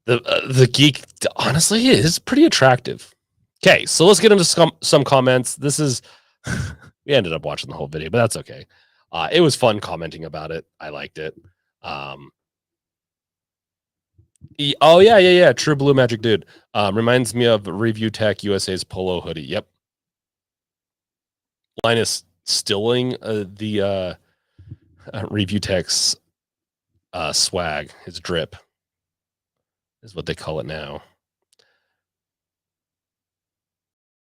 The Geek honestly is pretty attractive. Okay, so let's get into some comments. This is we ended up watching the whole video, but that's okay. It was fun commenting about it. I liked it. Oh yeah. True Blue Magic Dude. Reminds me of Review Tech USA's polo hoodie. Yep. Linus stealing the Review Tech's swag, his drip is what they call it now.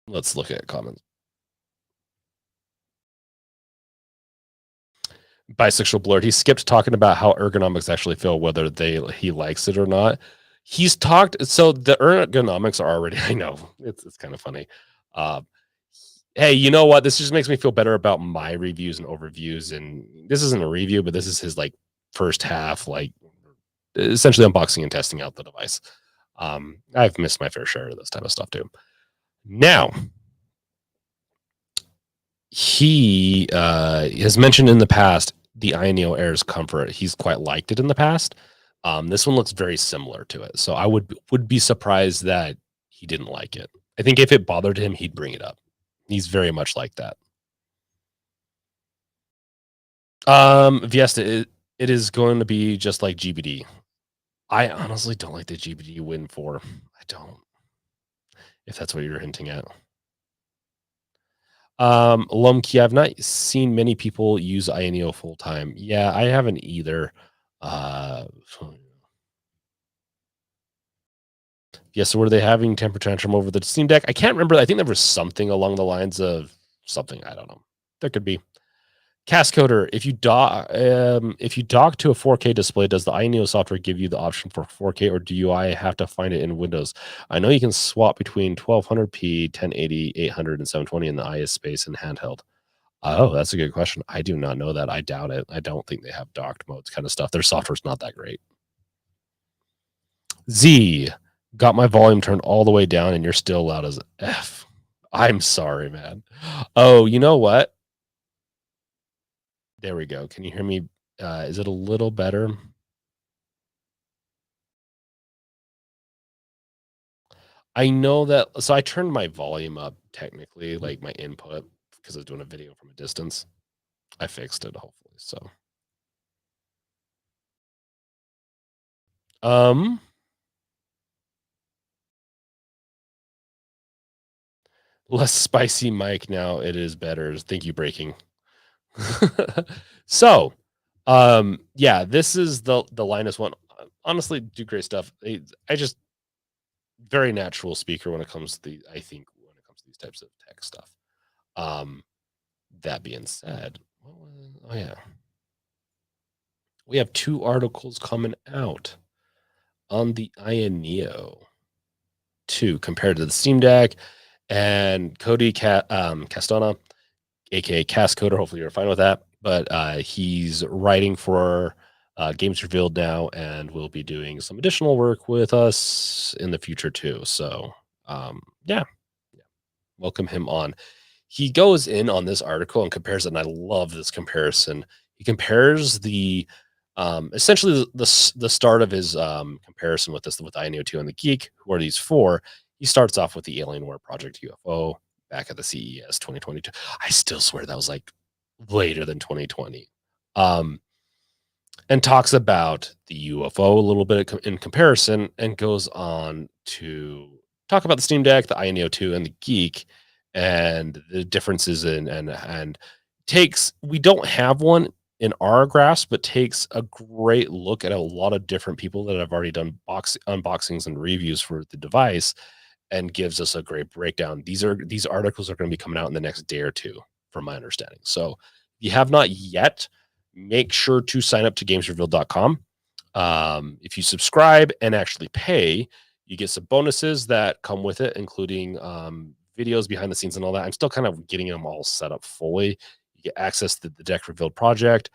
Let's look at comments. Bisexual Blurred. He skipped talking about how ergonomics actually feel, whether he likes it or not. He's talked, so the ergonomics are already, I know, it's kind of funny. Hey, you know what? This just makes me feel better about my reviews and overviews. And this isn't a review, but this is his like first half, like essentially unboxing and testing out the device. I've missed my fair share of this type of stuff too. Now, he has mentioned in the past the AYANEO Air's comfort. He's quite liked it in the past. This one looks very similar to it, so I would be surprised that he didn't like it. I think if it bothered him, he'd bring it up. He's very much like that. Viesta, it is going to be just like GBD. I honestly don't like the GBD Win 4. I don't. If that's what you're hinting at. Lumkey, I've not seen many people use AYANEO full time. Yeah, I haven't either. Yeah, so were they having temper tantrum over the Steam Deck? I can't remember. I think there was something along the lines of something. I don't know. There could be. Cascoder, if you dock to a 4K display, does the AYANEO software give you the option for 4K, or do I have to find it in Windows? I know you can swap between 1200p, 1080, 800, and 720 in the IS space and handheld. Oh, that's a good question. I do not know that. I doubt it. I don't think they have docked modes kind of stuff. Their software's not that great. Z, got my volume turned all the way down and you're still loud as F. I'm sorry, man. Oh, you know what? There we go. Can you hear me? Is it a little better? I know that. So I turned my volume up technically, like my input, because I was doing a video from a distance. I fixed it, hopefully. So, less spicy mic now. It is better. Thank you, Breaking. So, yeah, this is the Linus one. Honestly, do great stuff. I just very natural speaker when it comes to I think when it comes to these types of tech stuff. That being said, oh yeah, we have 2 articles coming out on the AYANEO 2 compared to the Steam Deck, and Cody Castona, aka Cascoder. Hopefully you're fine with that. But he's writing for Games Revealed now, and will be doing some additional work with us in the future too. So yeah, welcome him on. He goes in on this article and compares it, and I love this comparison. He compares the essentially the start of his comparison with AYANEO 2 and the Geek. Who are these for? He starts off with the Alienware Project UFO back at the CES 2022. I still swear that was like later than 2020. And talks about the UFO a little bit in comparison, and goes on to talk about the Steam Deck, the AYANEO 2, and the Geek, and the differences and takes, we don't have one in our grasp, but takes a great look at a lot of different people that have already done unboxings and reviews for the device, and gives us a great breakdown. These articles are going to be coming out in the next day or two, from my understanding. So if you have not yet make sure to sign up to gamesrevealed.com. If you subscribe and actually pay, you get some bonuses that come with it, including videos behind the scenes and all that. I'm still kind of getting them all set up fully. You get access to the Deck Revealed project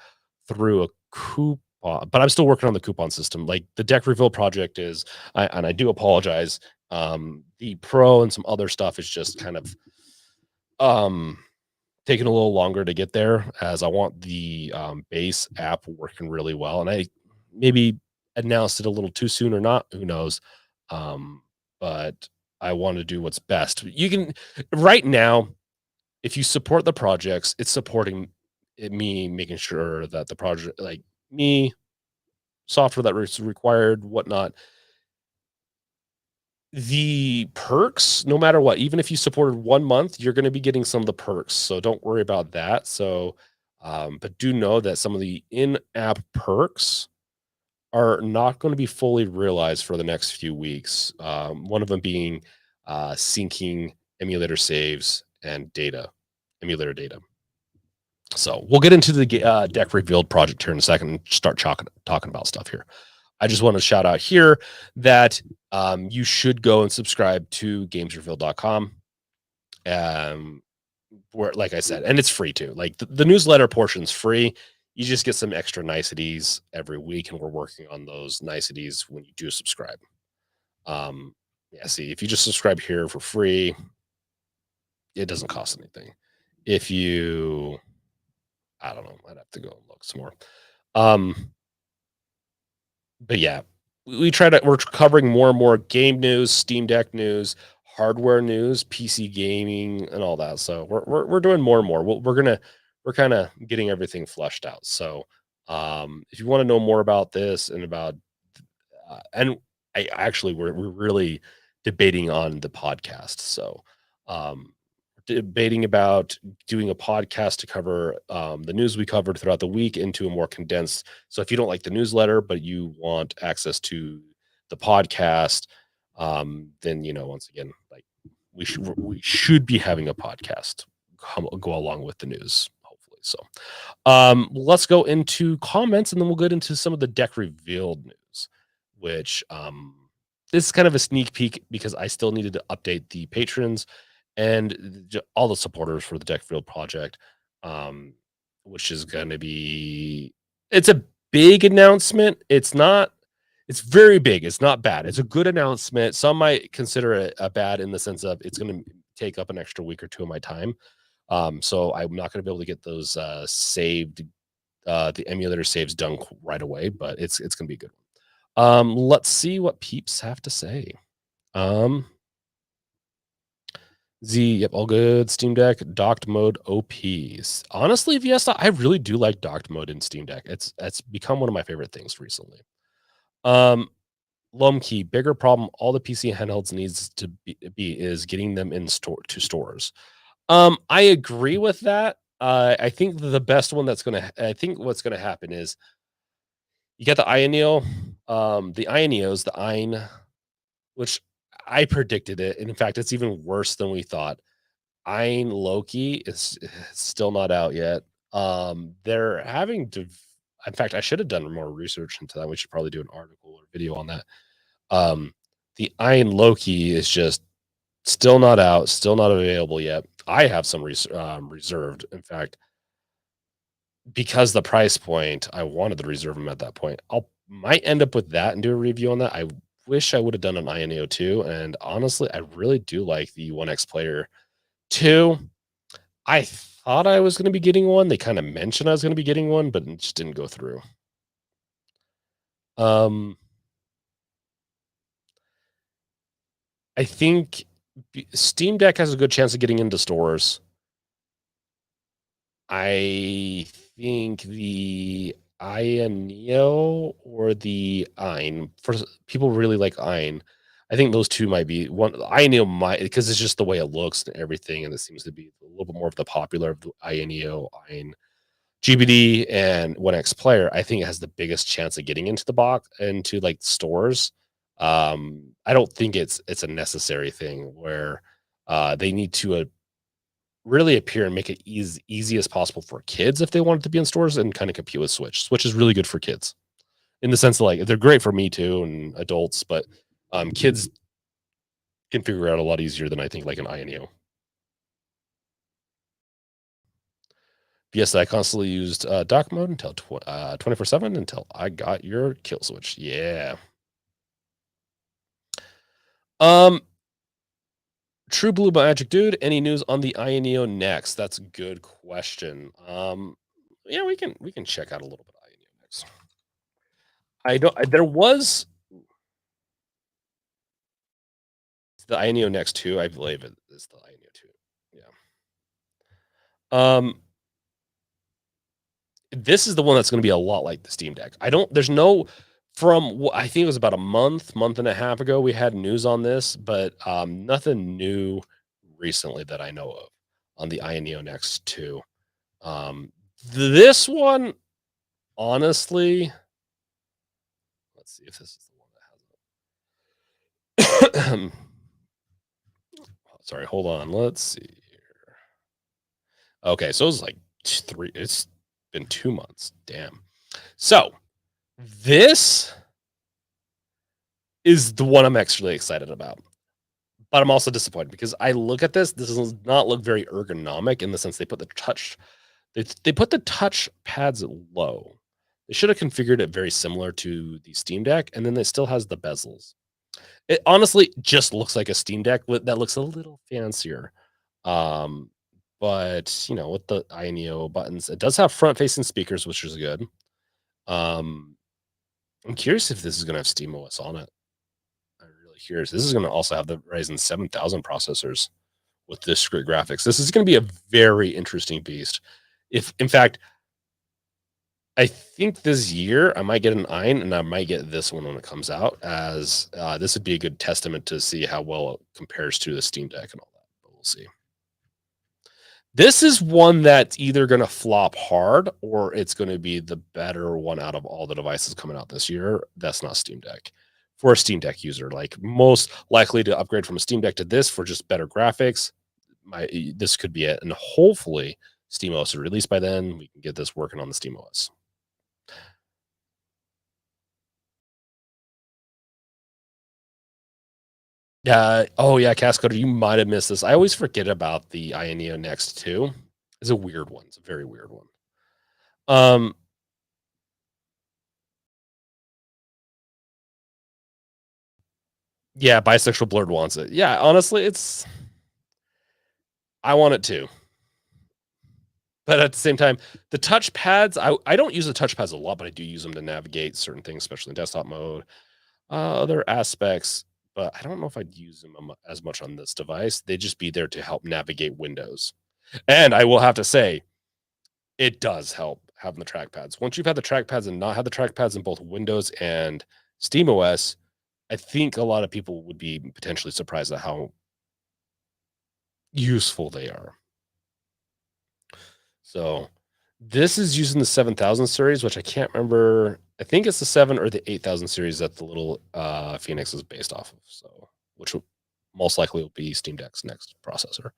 through a coupon, but I'm still working on the coupon system. Like the Deck Reveal project is, and I do apologize. The Pro and some other stuff is just kind of taking a little longer to get there, as I want the base app working really well. And I maybe announced it a little too soon or not, who knows. But I want to do what's best. You can right now, if you support the projects, it's supporting me making sure that the project, like me, software that is required, whatnot. The perks, no matter what, even if you supported 1 month, you're going to be getting some of the perks. So don't worry about that. So, but do know that some of the in-app perks are not going to be fully realized for the next few weeks. One of them being syncing emulator saves and data, emulator data. So we'll get into the Deck Revealed project here in a second and start talking about stuff here. I just want to shout out here that you should go and subscribe to gamesrevealed.com. Where, like I said, and it's free too. Like the newsletter portion's free. You just get some extra niceties every week, and we're working on those niceties when you do subscribe. Yeah, see, if you just subscribe here for free, it doesn't cost anything. If you, I don't know, I'd have to go and look some more. But yeah, we're covering more and more game news, Steam Deck news, hardware news, PC gaming, and all that. So we're doing more and more. We're kind of getting everything flushed out. So if you want to know more about this and about, and I actually we're really debating on the podcast. So debating about doing a podcast to cover the news we covered throughout the week into a more condensed. So if you don't like the newsletter, but you want access to the podcast, then, you know, once again, like we should be having a podcast go along with the news, hopefully. So let's go into comments, and then we'll get into some of the Deck Revealed news, which this is kind of a sneak peek because I still needed to update the patrons and all the supporters for the Deck Revealed project, which is going to be, it's a big announcement. It's very big. It's not bad. It's a good announcement. Some might consider it a bad in the sense of it's going to take up an extra week or two of my time. So I'm not going to be able to get those saved, the emulator saves done right away, but it's going to be a good one. Let's see what peeps have to say. Yep, all good. Steam Deck, docked mode OPs. Honestly, if you ask, I really do like docked mode in Steam Deck. It's become one of my favorite things recently. Lumkey, bigger problem all the PC handhelds needs to be is getting them in stores. I agree with that. I think the best one what's gonna happen is you get the AYANEO, the AYANEOs, the Ein, which I predicted it. And in fact, it's even worse than we thought. Ein Loki is still not out yet. They're having to, in fact, I should have done more research into that. We should probably do an article or video on that. The Ein Loki is just still not out, still not available yet. I have some reserved. In fact, because the price point, I wanted to reserve them at that point. Might end up with that and do a review on that. I wish I would have done an AYANEO 2, and honestly, I really do like the 1X Player 2. I thought I was going to be getting one. They kind of mentioned I was going to be getting one, but it just didn't go through. I think Steam Deck has a good chance of getting into stores. I think the AYANEO or the Ein, for people really like Ein. I think those two might be one. AYANEO might, because it's just the way it looks and everything, and it seems to be a little bit more of the popular of the AYANEO, Ein, GBD, and 1X Player. I think it has the biggest chance of getting into the box, into like stores. I don't think it's a necessary thing where they need to really appear and make it easy as possible for kids if they want it to be in stores and kind of compete with Switch. Switch is really good for kids in the sense that like they're great for me too and adults, but kids can figure out a lot easier than I think like an AYANEO. Yes, I constantly used dock mode until 24/7 until I got your kill switch. Yeah. Um, True Blue Magic Dude. Any news on the AYANEO next? That's a good question. Yeah, we can check out a little bit of AYANEO next. I don't. There was the AYANEO next too. I believe it is the AYANEO too. Yeah. Um, this is the one that's going to be a lot like the Steam Deck. I don't. There's no. I think it was about a month and a half ago, we had news on this, but nothing new recently that I know of on the AYANEO Next 2. This one, honestly, let's see if this is the one that has it. Sorry, hold on. Let's see here. Okay, so it's like it's been 2 months. Damn. So this is the one I'm actually excited about. But I'm also disappointed because I look at this does not look very ergonomic in the sense they put the touch pads low. They should have configured it very similar to the Steam Deck, and then it still has the bezels. It honestly just looks like a Steam Deck that looks a little fancier. But with the AYANEO buttons, it does have front-facing speakers, which is good. I'm curious if this is gonna have SteamOS on it. I'm really curious. This is gonna also have the Ryzen 7000 processors with discrete graphics. This is gonna be a very interesting beast. If in fact, I think this year I might get an Iron and I might get this one when it comes out, as this would be a good testament to see how well it compares to the Steam Deck and all that. But we'll see. This is one that's either going to flop hard or it's going to be the better one out of all the devices coming out this year. That's not Steam Deck. For a Steam Deck user, like most likely to upgrade from a Steam Deck to this for just better graphics, this could be it. And hopefully SteamOS will release by then. We can get this working on the SteamOS. Oh yeah, Cascoder, you might have missed this. I always forget about the AYANEO Next 2. It's a weird one. It's a very weird one. Yeah, Bisexual Blurred wants it. Yeah, honestly, I want it too. But at the same time, the touch pads, I don't use the touch pads a lot, but I do use them to navigate certain things, especially in desktop mode, other aspects. But I don't know if I'd use them as much on this device. They'd just be there to help navigate Windows. And I will have to say, it does help having the trackpads. Once you've had the trackpads and not had the trackpads in both Windows and SteamOS, I think a lot of people would be potentially surprised at how useful they are. So this is using the 7000 series, which I can't remember. I think it's the 7 or the 8000 series that the little Phoenix is based off of. So, which will most likely will be Steam Deck's next processor.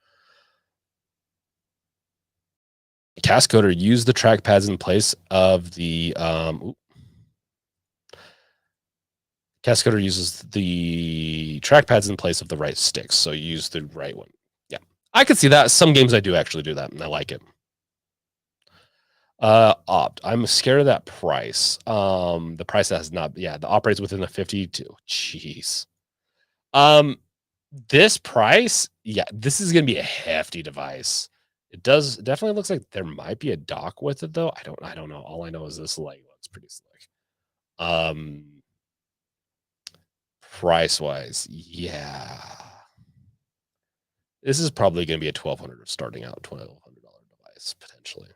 Cascoder used the trackpads in place of the Cascoder uses the trackpads in place of the right sticks, so you use the right one. Yeah, I could see that. Some games I do actually do that, and I like it. Opt. I'm scared of that price. The price that has not. Yeah, the operates within the 52. Jeez. This price. Yeah, this is gonna be a hefty device. It definitely looks like there might be a dock with it though. I don't know. All I know is this like looks pretty slick. Price wise, yeah. This is probably going to be a $1,200 starting out $1,200 device potentially.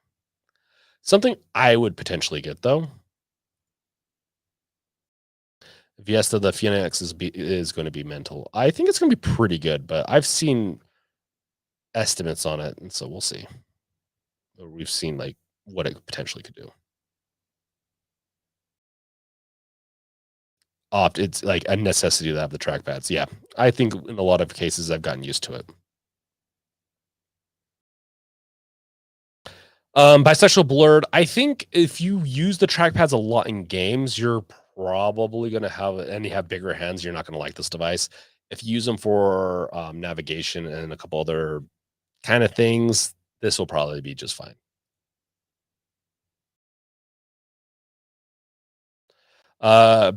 Something I would potentially get though. Fiesta, the Phoenix is going to be mental. I think it's going to be pretty good, but I've seen estimates on it, and so we'll see. We've seen like what it potentially could do. Opt, it's like a necessity to have the trackpads. Yeah, I think in a lot of cases I've gotten used to it. Bisexual blurred. I think if you use the trackpads a lot in games, you're probably gonna have and you have bigger hands, you're not gonna like this device. If you use them for navigation and a couple other kind of things, this will probably be just fine.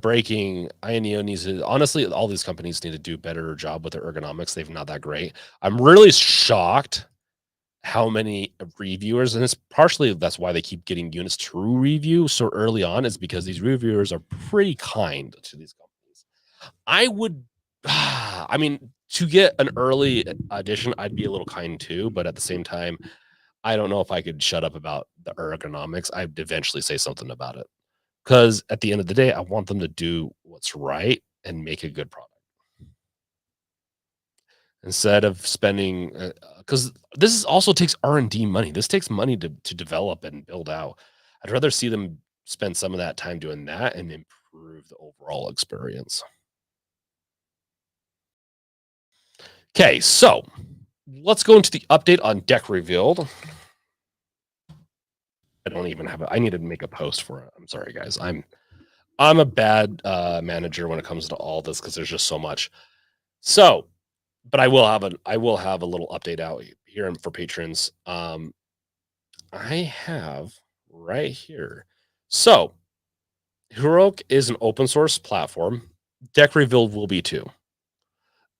Breaking, AYANEO needs to honestly, all these companies need to do a better job with their ergonomics. They've not that great. I'm really shocked how many reviewers, and it's partially that's why they keep getting units to review so early on, is because these reviewers are pretty kind to these companies. I would, I mean, to get an early edition, I'd be a little kind too, but at the same time, I don't know if I could shut up about the ergonomics. I'd eventually say something about it because at the end of the day, I want them to do what's right and make a good product instead of spending because this is also takes R&D money. This takes money to develop and build out. I'd rather see them spend some of that time doing that and improve the overall experience. Okay, so let's go into the update on deck revealed. I don't even have it. I need to make a post for it. I'm sorry, guys. I'm a bad manager when it comes to all this because there's just so much. So, but I will have a little update out here for patrons. I have right here. So, Heroic is an open source platform. Deck Revealed will be too.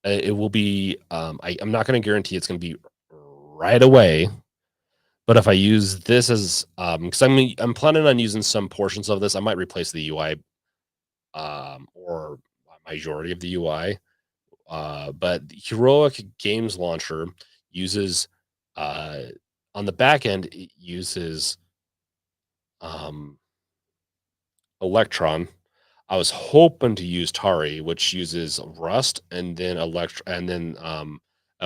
It will be. I'm not going to guarantee it's going to be right away, but if I use this as, because I'm planning on using some portions of this, I might replace the UI, or a majority of the UI. But Heroic Games Launcher uses, uh, on the back end, it uses um, Electron. I was hoping to use Tari, which uses Rust and then a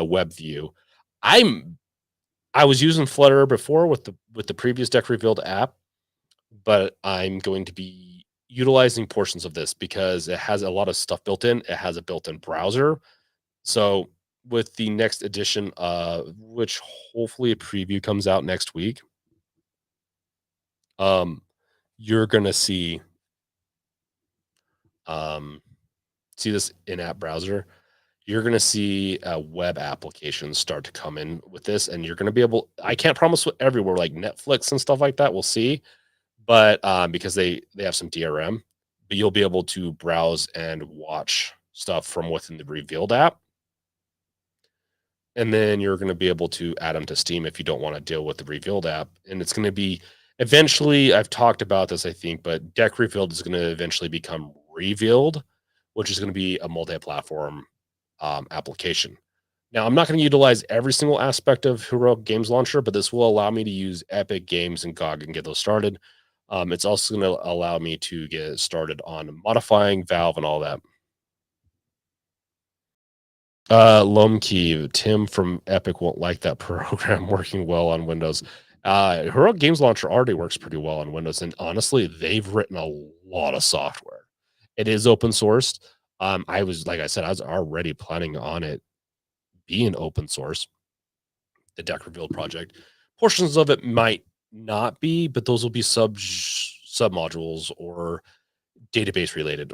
web view. I'm I was using Flutter before with the previous Deck Revealed app, but I'm going to be utilizing portions of this because it has a lot of stuff built in. It has a built-in browser. So with the next edition, which hopefully a preview comes out next week, um, you're gonna um, see this in-app browser. You're gonna see web applications start to come in with this, and you're gonna be able. I can't promise what everywhere like Netflix and stuff like that. We'll see, but because they have some DRM, but you'll be able to browse and watch stuff from within the Revealed app. And then you're going to be able to add them to Steam if you don't want to deal with the Revealed app. And it's going to be eventually, I've talked about this, I think, but Deck Revealed is going to eventually become Revealed, which is going to be a multi-platform application. Now, I'm not going to utilize every single aspect of Heroic Games Launcher, but this will allow me to use Epic Games and GOG and get those started. It's also going to allow me to get started on modifying Valve and all that. Lomkey, Tim from Epic won't like that program working well on Windows. Heroic Games Launcher already works pretty well on Windows, and honestly, they've written a lot of software. It is open sourced. I was like I said, I was already planning on it being open source. The Deck Revealed project, portions of it might not be, but those will be sub modules or database related.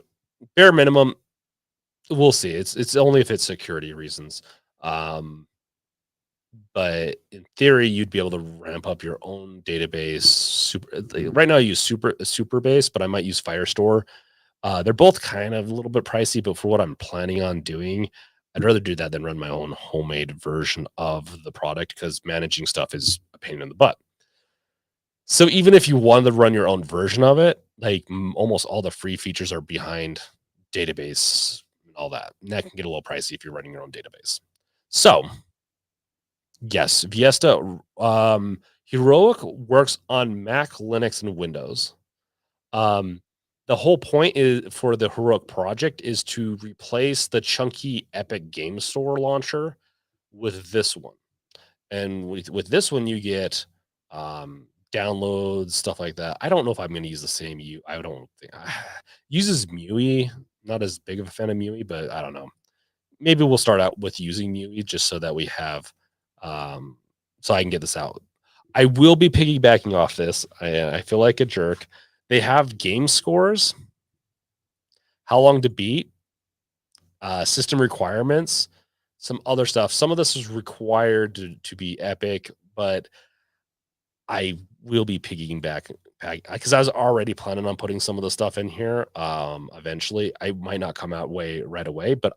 Bare minimum, we'll see. It's only if it's security reasons. But in theory, you'd be able to ramp up your own database. Right now, I use Superbase, but I might use Firestore. They're both kind of a little bit pricey, but for what I'm planning on doing, I'd rather do that than run my own homemade version of the product because managing stuff is a pain in the butt. So even if you wanted to run your own version of it, like almost all the free features are behind database and all that. And that can get a little pricey if you're running your own database. So yes, Viesta, Heroic works on Mac, Linux, and Windows. The whole point is for the Heroic project is to replace the chunky Epic Game Store launcher with this one. And with this one, you get downloads, stuff like that. I don't know if I'm going to use the same I don't think uses MUI. Not as big of a fan of MUI, but I don't know. Maybe we'll start out with using MUI just so that we have, so I can get this out. I will be piggybacking off this. I feel like a jerk. They have game scores, how long to beat, system requirements, some other stuff. Some of this is required to be epic, but I will be piggybacking because I was already planning on putting some of the stuff in here. Eventually, I might not come out right away, but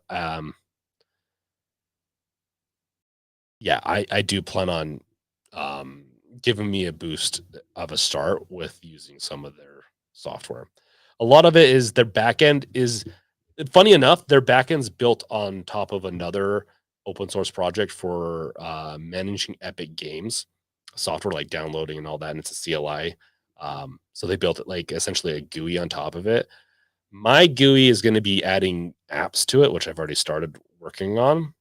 yeah, I do plan on giving me a boost of a start with using some of their software. A lot of it is their backend is funny enough, their backend's built on top of another open source project for managing Epic Games software, like downloading and all that, and it's a CLI. So they built it like essentially a GUI on top of it. My GUI is going to be adding apps to it, which I've already started working on.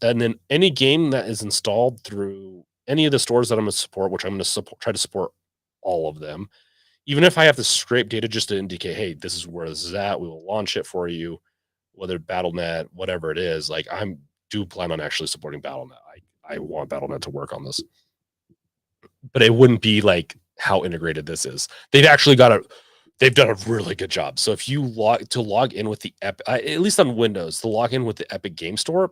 And then any game that is installed through any of the stores that I'm going to support, which I'm going to try to support all of them, even if I have to scrape data just to indicate, hey, this is where this is at, we will launch it for you, whether BattleNet, whatever it is. Like do plan on actually supporting BattleNet. I want BattleNet to work on this, but it wouldn't be like how integrated this is. They've done a really good job. So if you log in with the at least on Windows, to log in with the Epic Game Store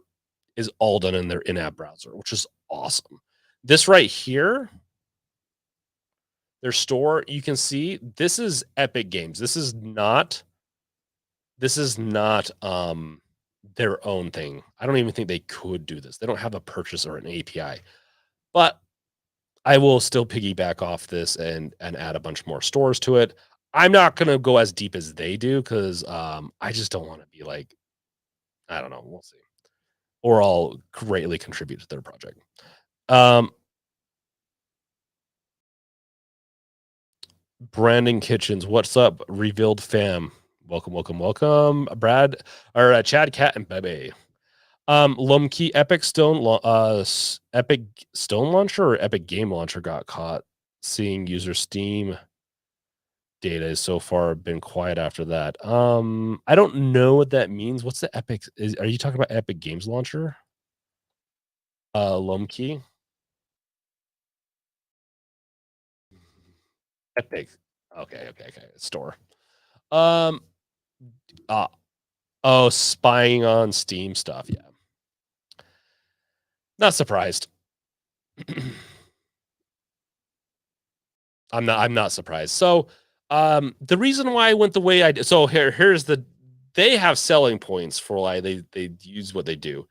is all done in their in-app browser, which is awesome. This right here, their store, you can see this is Epic Games. This is not their own thing. I don't even think they could do this. They don't have a purchase or an API. But I will still piggyback off this and add a bunch more stores to it. I'm not going to go as deep as they do because I just don't want to be like, I don't know. We'll see. Or I'll greatly contribute to their project. Branding Kitchens, what's up? Revealed fam. Welcome. Brad or Chad, Cat, and Bebe. Lumkey Epic Stone Launcher or Epic Game Launcher got caught seeing user Steam data has so far been quiet after that. I don't know what that means. What's the Epic? Are you talking about Epic Games Launcher? Lumkey. Epic. Okay. Store. Spying on Steam stuff. Yeah. Not surprised. I'm not surprised. So, the reason why I went the way I did. So here's they have selling points for why they use what they do.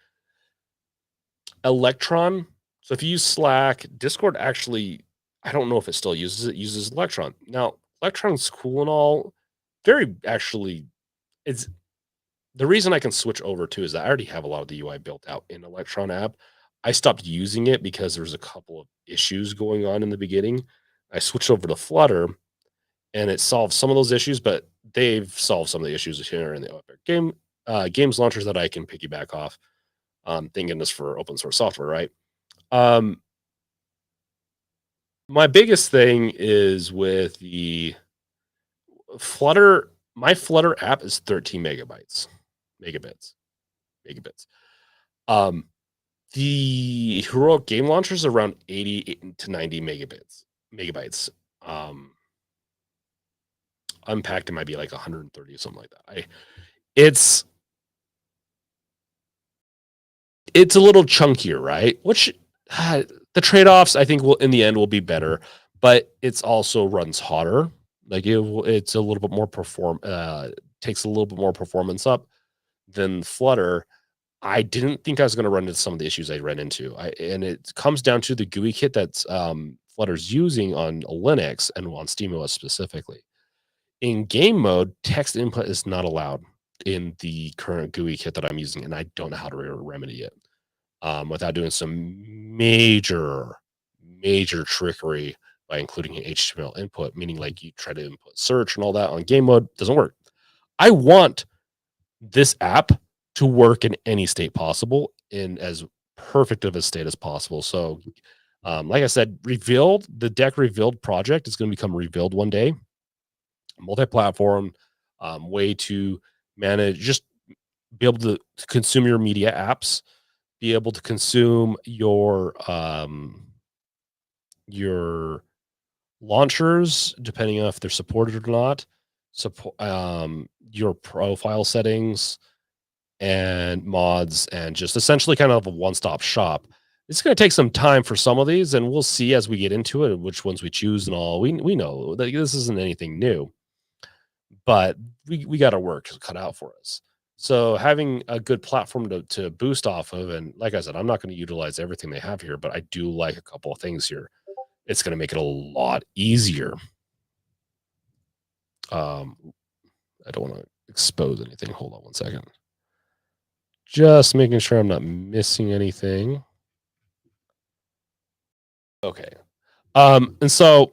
Electron. So if you use Slack, Discord actually, I don't know if it still uses Electron. Now, Electron's cool and all. It's the reason I can switch over to is that I already have a lot of the UI built out in Electron app. I stopped using it because there was a couple of issues going on in the beginning. I switched over to Flutter and it solved some of those issues, but they've solved some of the issues here in the Epic Games launchers that I can piggyback off. Thank goodness for open source software, right? My biggest thing is with the Flutter. My Flutter app is 13 megabits. The Heroic Game Launcher is around 80 to 90 megabytes. Unpacked, it might be like 130 or something like that. It's a little chunkier, right? Which the trade-offs I think in the end will be better, but it's also runs hotter. Like it's a little bit more takes a little bit more performance up than Flutter. I didn't think I was going to run into some of the issues I ran into. And it comes down to the GUI kit that's Flutter's using on Linux and on SteamOS specifically. In game mode, text input is not allowed in the current GUI kit that I'm using, and I don't know how to remedy it without doing some major trickery by including an HTML input, meaning like you try to input search and all that on game mode, doesn't work. I want this app to work in any state possible in as perfect of a state as possible. So, like I said, the Deck Revealed project is going to become Revealed one day. Multi-platform way to manage, just be able to consume your media apps, be able to consume your your launchers, depending on if they're supported or not, support your profile settings and mods, and just essentially kind of a one-stop shop. It's going to take some time for some of these, and we'll see as we get into it which ones we choose and all. We know that this isn't anything new, but we got our work cut out for us. So having a good platform to boost off of, and like I said, I'm not going to utilize everything they have here, but I do like a couple of things here. It's going to make it a lot easier. I don't want to expose anything. Hold on one second. Just making sure I'm not missing anything. Okay. And so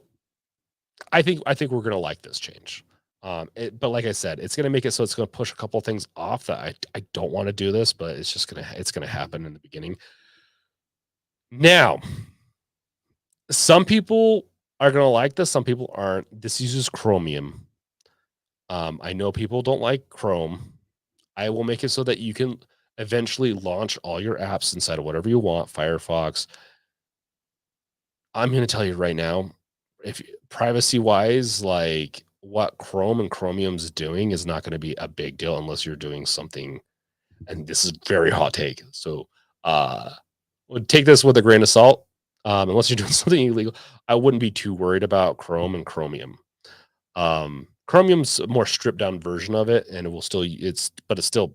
I think we're gonna like this change. But like I said, it's gonna make it so it's gonna push a couple of things off that I don't want to do this, but it's gonna happen in the beginning. Now, some people are gonna like this, some people aren't. This uses Chromium. I know people don't like Chrome. I will make it so that you can eventually launch all your apps inside of whatever you want, Firefox. I'm going to tell you right now, if privacy wise, like what Chrome and Chromium's doing is not going to be a big deal unless you're doing something. And this is very hot take. So, would take this with a grain of salt. Unless you're doing something illegal, I wouldn't be too worried about Chrome and Chromium. Chromium's a more stripped down version of it, and it will still it's still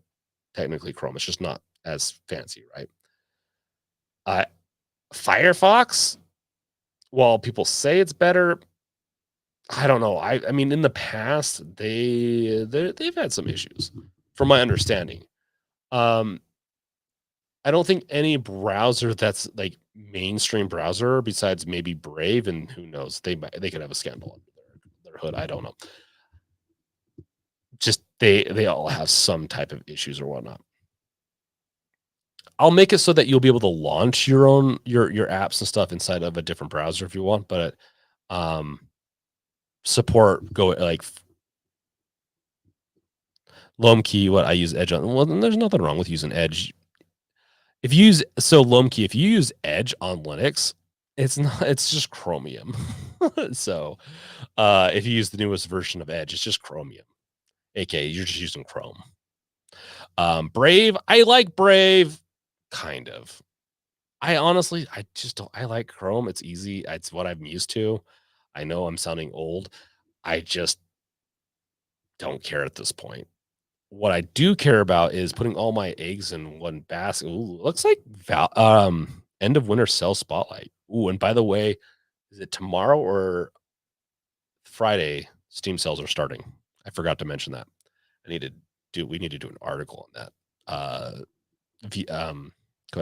technically Chrome. It's just not as fancy, right? Firefox, while people say it's better, I don't know. I mean, in the past, they've had some issues, from my understanding. I don't think any browser that's like mainstream browser besides maybe Brave, and who knows, they could have a scandal under their hood. I don't know. Just they all have some type of issues or whatnot. I'll make it so that you'll be able to launch your own your apps and stuff inside of a different browser if you want, but support go like Lomkey. What I use Edge on. Well, there's nothing wrong with using Edge. If you use Lomkey, if you use Edge on Linux, it's just Chromium. So if you use the newest version of Edge, it's just Chromium. AKA you're just using Chrome. Brave, I like Brave, kind of. I honestly, I just don't. I like Chrome. It's easy. It's what I'm used to. I know I'm sounding old. I just don't care at this point. What I do care about is putting all my eggs in one basket. Ooh, looks like end of winter sale spotlight. Ooh, and by the way, is it tomorrow or Friday? Steam sales are starting. I forgot to mention that. We need to do an article on that.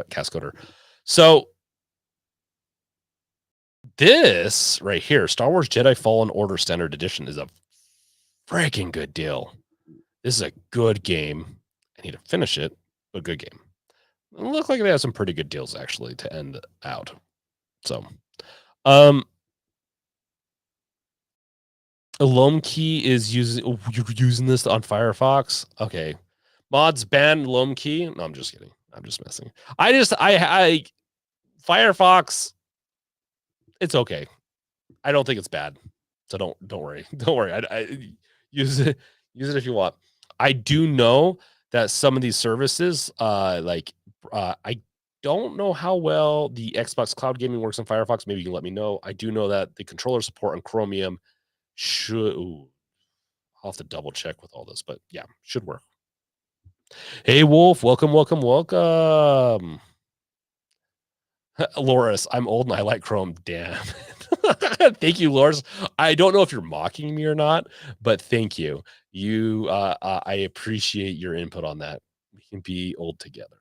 Cascoder. So this right here, Star Wars Jedi Fallen Order Standard Edition, is a freaking good deal. This is a good game. I need to finish it, but good game. It looks like they have some pretty good deals actually to end out. So, Lomkey is you're using this on Firefox. Okay, mods ban Lomkey. No, I'm just kidding. I'm just messing. I Firefox. It's okay. I don't think it's bad. So don't worry. Don't worry. I use it if you want. I do know that some of these services, I don't know how well the Xbox Cloud Gaming works in Firefox. Maybe you can let me know. I do know that the controller support on Chromium should. I'll have to double check with all this, but yeah, should work. Hey Wolf, welcome. Loris, I'm old and I like Chrome. Damn. Thank you, Loris. I don't know if you're mocking me or not, but thank you. I appreciate your input on that. We can be old together.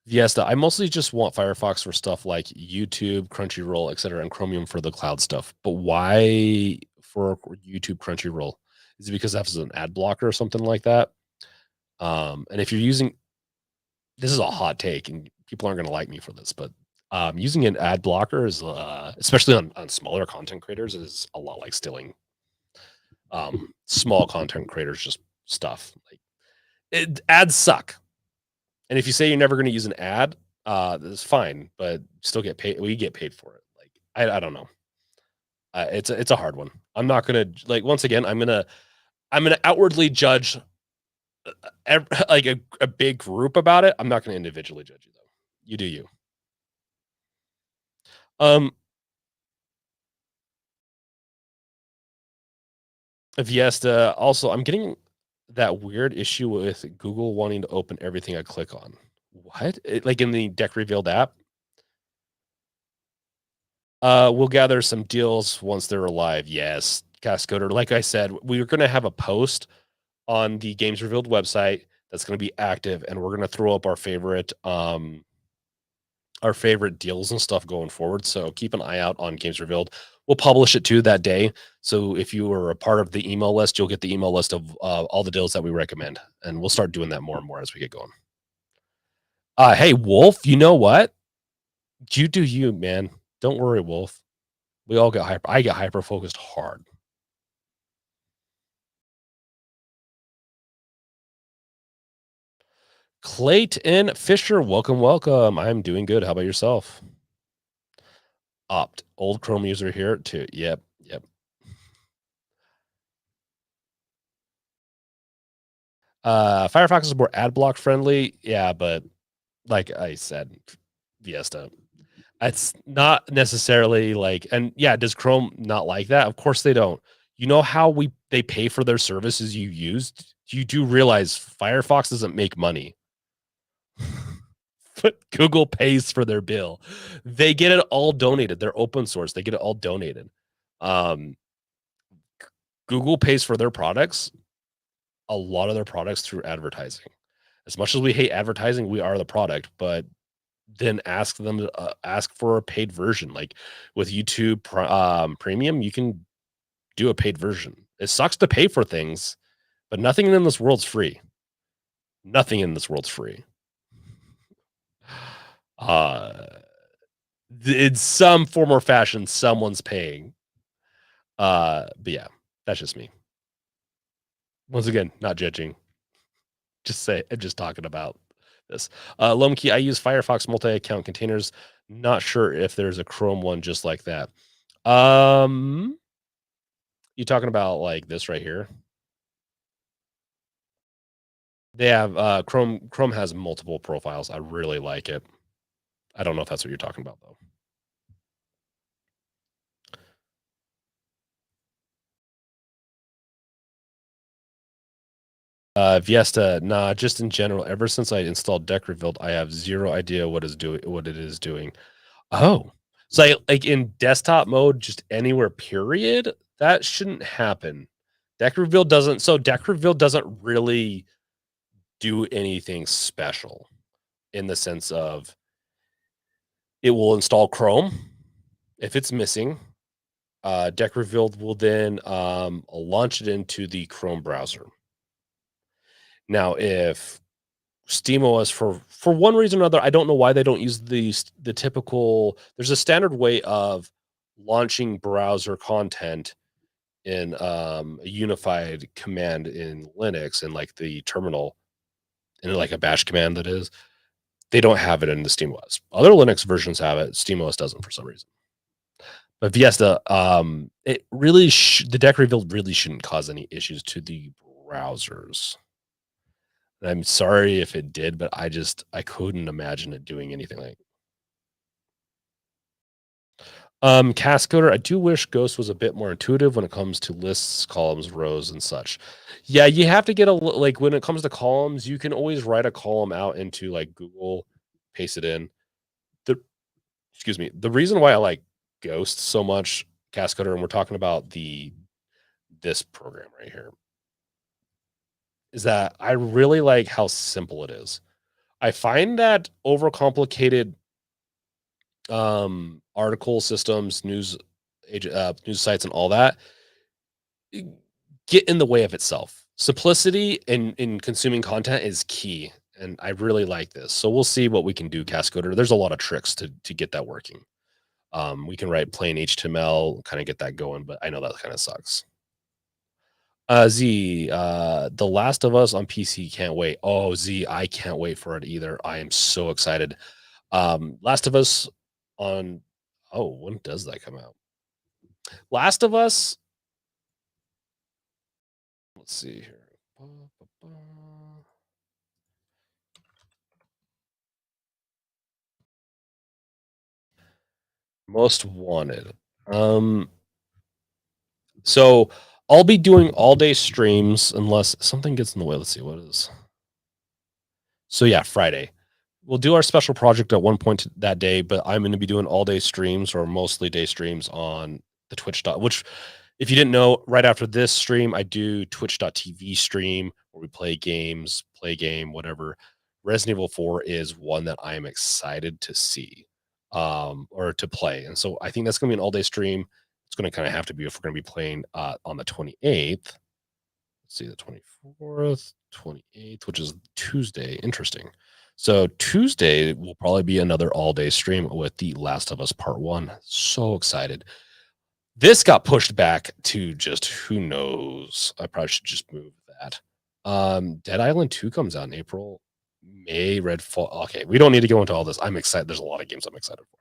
Yes, I mostly just want Firefox for stuff like YouTube, Crunchyroll, etc., and Chromium for the cloud stuff. But why for YouTube, Crunchyroll? Is it because that has an ad blocker or something like that? And if you're using, this is a hot take, and people aren't going to like me for this, but using an ad blocker is, especially on smaller content creators, is a lot like stealing small content creators just stuff. Like ads suck. And if you say you're never going to use an ad, That's fine, but still get paid. We get paid for it. Like I don't know. It's a hard one. I'm not gonna like once again. I'm gonna outwardly judge like a big group about it. I'm not gonna individually judge you though. You do you. Um, Viesta. Also, I'm getting that weird issue with Google wanting to open everything I click on. What? Like in the deck revealed app? We'll gather some deals once they're alive. Yes, Cascoder. Like I said, we're gonna have a post on the Games Revealed website that's gonna be active, and we're gonna throw up our favorite deals and stuff going forward. So keep an eye out on Games Revealed. We'll publish it too that day. So if you are a part of the email list, you'll get the email list of all the deals that we recommend, and we'll start doing that more and more as we get going. Hey Wolf, you know what? You do you, man. Don't worry, Wolf. We all get hyper. I get hyper focused hard. Clayton Fisher, welcome, welcome. I'm doing good. How about yourself? Opt, old Chrome user here too. Yep, yep. Firefox is more ad block friendly. Yeah, but like I said, Fiesta. It's not necessarily like, and yeah, does Chrome not like that? Of course they don't. You know how they pay for their services you used? You do realize Firefox doesn't make money. But Google pays for their bill. They get it all donated. They're open source. They get it all donated. Google pays for their products, a lot of their products through advertising. As much as we hate advertising, we are the product, but then ask them to ask for a paid version. Like with YouTube Premium, you can do a paid version. It sucks to pay for things, but nothing in this world's free. Nothing in this world's free. In some form or fashion, someone's paying. But yeah, that's just me. Once again, not judging. I'm just talking about this. Lomkey, I use Firefox multi-account containers. Not sure if there's a Chrome one just like that. You talking about like this right here? They have Chrome has multiple profiles. I really like it. I don't know if that's what you're talking about though. Viesta, nah, just in general, ever since I installed Deck Revealed, I have zero idea what it is doing. Oh, so like in desktop mode, just anywhere, period, that shouldn't happen. Deck Revealed doesn't really do anything special in the sense of it will install Chrome if it's missing. Deck Revealed will then launch it into the Chrome browser. Now, if SteamOS for one reason or another, I don't know why they don't use the typical. There's a standard way of launching browser content in a unified command in Linux and like the terminal in like a bash command that is. They don't have it in the SteamOS. Other Linux versions have it. SteamOS doesn't for some reason. But Fiesta, it really the deck revealed really shouldn't cause any issues to the browsers. I'm sorry if it did, but I couldn't imagine it doing anything like. Cascoder, I do wish Ghost was a bit more intuitive when it comes to lists, columns, rows, and such. Yeah, you have to get like when it comes to columns, you can always write a column out into like Google, paste it in. Excuse me. The reason why I like Ghost so much, Cascoder, and we're talking about this program right here, is that I really like how simple it is. I find that overcomplicated article systems, news sites, and all that get in the way of itself. Simplicity in consuming content is key, and I really like this. So we'll see what we can do, Cascoder. There's a lot of tricks to get that working. We can write plain HTML, kind of get that going, but I know that kind of sucks. Z, The Last of Us on PC, can't wait. Oh, Z, I can't wait for it either. I am so excited. Last of Us on when does that come out? Last of Us, let's see here. Most Wanted. So I'll be doing all day streams unless something gets in the way. Let's see what is. So yeah, Friday. We'll do our special project at one point that day, but I'm going to be doing all day streams or mostly day streams on the Twitch which if you didn't know, right after this stream, I do twitch.tv stream where we play games, play game, whatever. Resident Evil 4 is one that I am excited to see or to play. And so I think that's going to be an all day stream. It's going to kind of have to be if we're going to be playing on the 28th. Let's see, the 24th, 28th, which is Tuesday. Interesting. So Tuesday will probably be another all-day stream with The Last of Us Part 1. So excited. This got pushed back to just who knows. I probably should just move that. Dead Island 2 comes out in April, May, Redfall. Okay, we don't need to go into all this. I'm excited. There's a lot of games I'm excited for.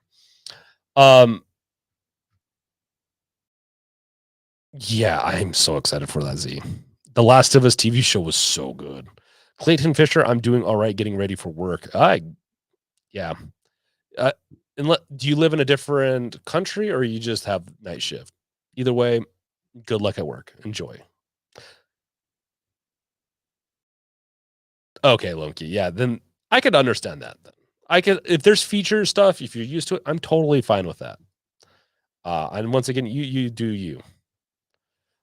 Yeah, I'm so excited for that, Z. The Last of Us TV show was so good. Clayton Fisher, I'm doing all right getting ready for work. Yeah. Do you live in a different country or you just have night shift? Either way, good luck at work. Enjoy. Okay, Loki. Yeah, then I could understand that. Then I could, if there's feature stuff, if you're used to it, I'm totally fine with that. And once again, you do you.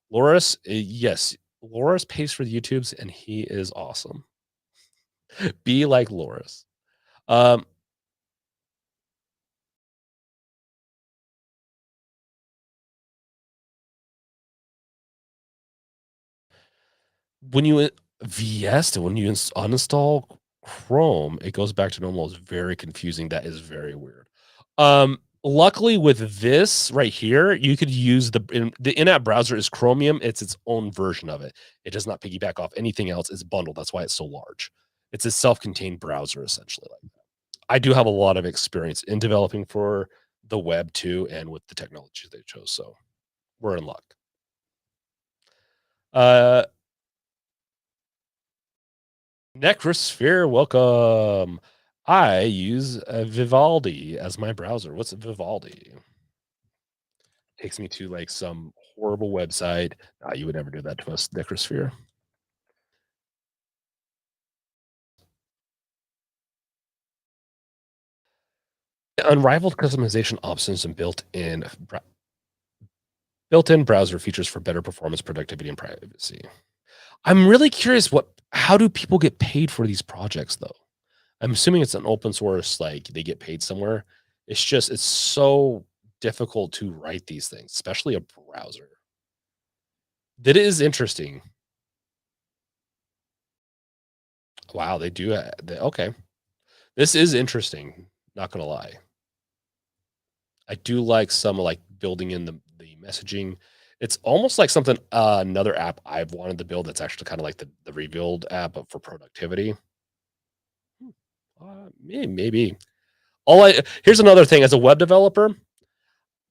Loris, yes, Loris pays for the YouTubes and he is awesome. Be like Loris. When you when you uninstall Chrome, it goes back to normal. It's very confusing. That is very weird. Luckily with this right here, you could use the in-app browser is Chromium. It's its own version of it. It does not piggyback off anything else. It's bundled. That's why it's so large. It's a self-contained browser essentially. Like that. I do have a lot of experience in developing for the web too, and with the technology they chose. So we're in luck. Necrosphere, welcome. I use Vivaldi as my browser. What's Vivaldi? Takes me to like some horrible website. You would never do that to us, Necrosphere. Unrivaled customization options and built-in browser features for better performance, productivity, and privacy. I'm really curious how do people get paid for these projects though? I'm assuming it's an open source, like they get paid somewhere. It's so difficult to write these things, especially a browser. That is interesting. Wow, they do. Okay. This is interesting. Not going to lie. I do like some like building in the messaging. It's almost like something, another app I've wanted to build that's actually kind of like the revealed app but for productivity. Maybe. Here's another thing as a web developer.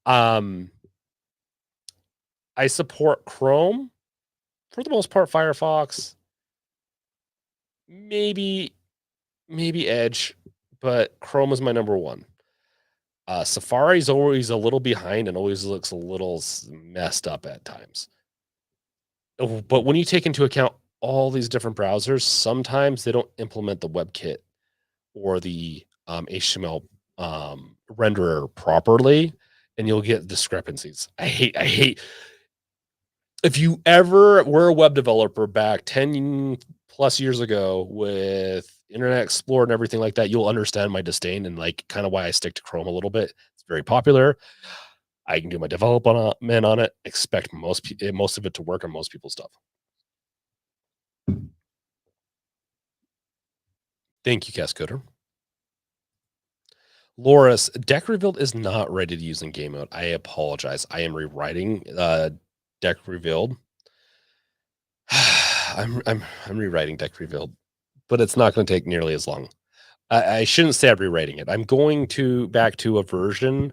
I support Chrome for the most part, Firefox, maybe Edge, but Chrome is my number one. Safari's always a little behind and always looks a little messed up at times. But when you take into account all these different browsers, sometimes they don't implement the WebKit or the HTML renderer properly, and you'll get discrepancies. I hate if you ever were a web developer back 10 plus years ago with Internet Explorer and everything like that, you'll understand my disdain and like kind of why I stick to Chrome a little bit. It's very popular. I can do my development on it. Expect most of it to work on most people's stuff. Thank you, Cascoder. Loris, deck revealed is not ready to use in game mode. I apologize. I am rewriting deck revealed. I'm rewriting deck revealed, but it's not going to take nearly as long. I shouldn't say I'm rewriting it. I'm going to back to a version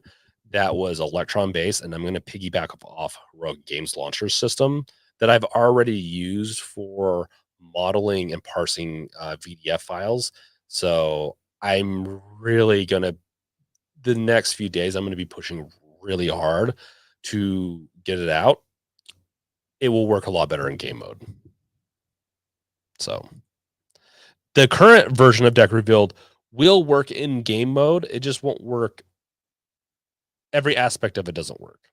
that was Electron based, and I'm going to piggyback off Rogue Games Launcher system that I've already used for modeling and parsing VDF files. So I'm really going to the next few days I'm going to be pushing really hard to get it out. It will work a lot better in game mode. So the current version of Deck Revealed will work in game mode. It just won't work. Every aspect of it doesn't work.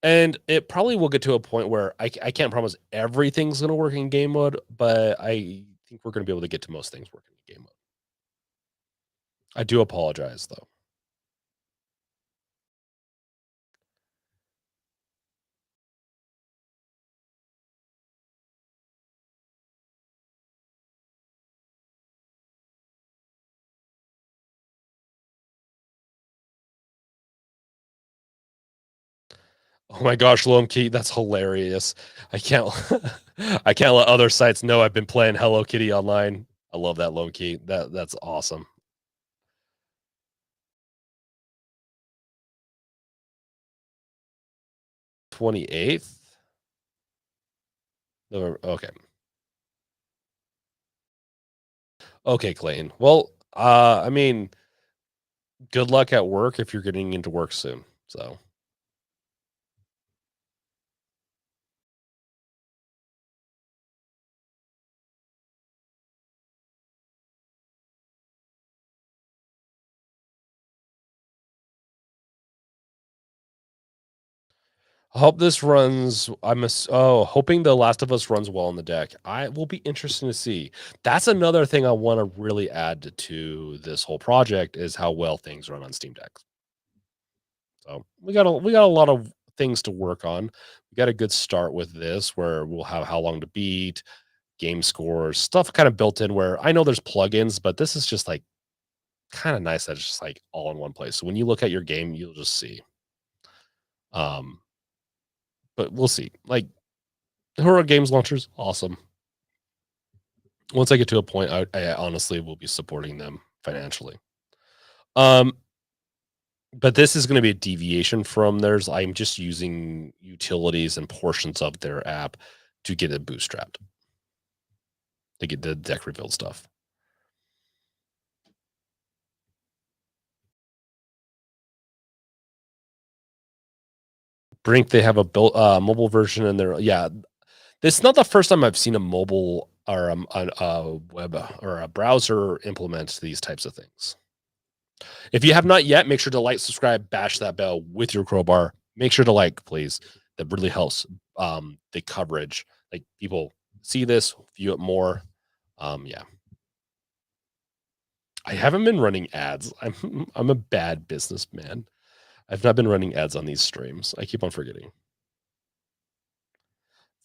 And it probably will get to a point where I can't promise everything's going to work in game mode, but I think we're going to be able to get to most things working in game mode. I do apologize, though. Oh my gosh, Lone Key, that's hilarious. I can't I can't let other sites know I've been playing Hello Kitty online. I love that, Lone Key. That's awesome. 28th? November. Okay. Okay, Clayton. Well, I mean, good luck at work if you're getting into work soon. So I hope this runs. Hoping The Last of Us runs well on the deck. I will be interesting to see. That's another thing I want to really add to this whole project is how well things run on Steam Deck. So we got a lot of things to work on. We got a good start with this where we'll have how long to beat, game scores, stuff kind of built in where I know there's plugins, but this is just like kind of nice that it's just like all in one place. So when you look at your game, you'll just see. Um, but we'll see. Like Horror Games Launchers, awesome. Once I get to a point, I honestly will be supporting them financially. But this is going to be a deviation from theirs. I'm just using utilities and portions of their app to get it bootstrapped, to get the deck revealed stuff. Brink, they have a built mobile version, and they're This is not the first time I've seen a mobile or a web or a browser implement these types of things. If you have not yet, make sure to like, subscribe, bash that bell with your crowbar. Make sure to like, please. That really helps the coverage. Like people see this, view it more. Yeah. I haven't been running ads. I'm a bad businessman. I've not been running ads on these streams. I keep on forgetting.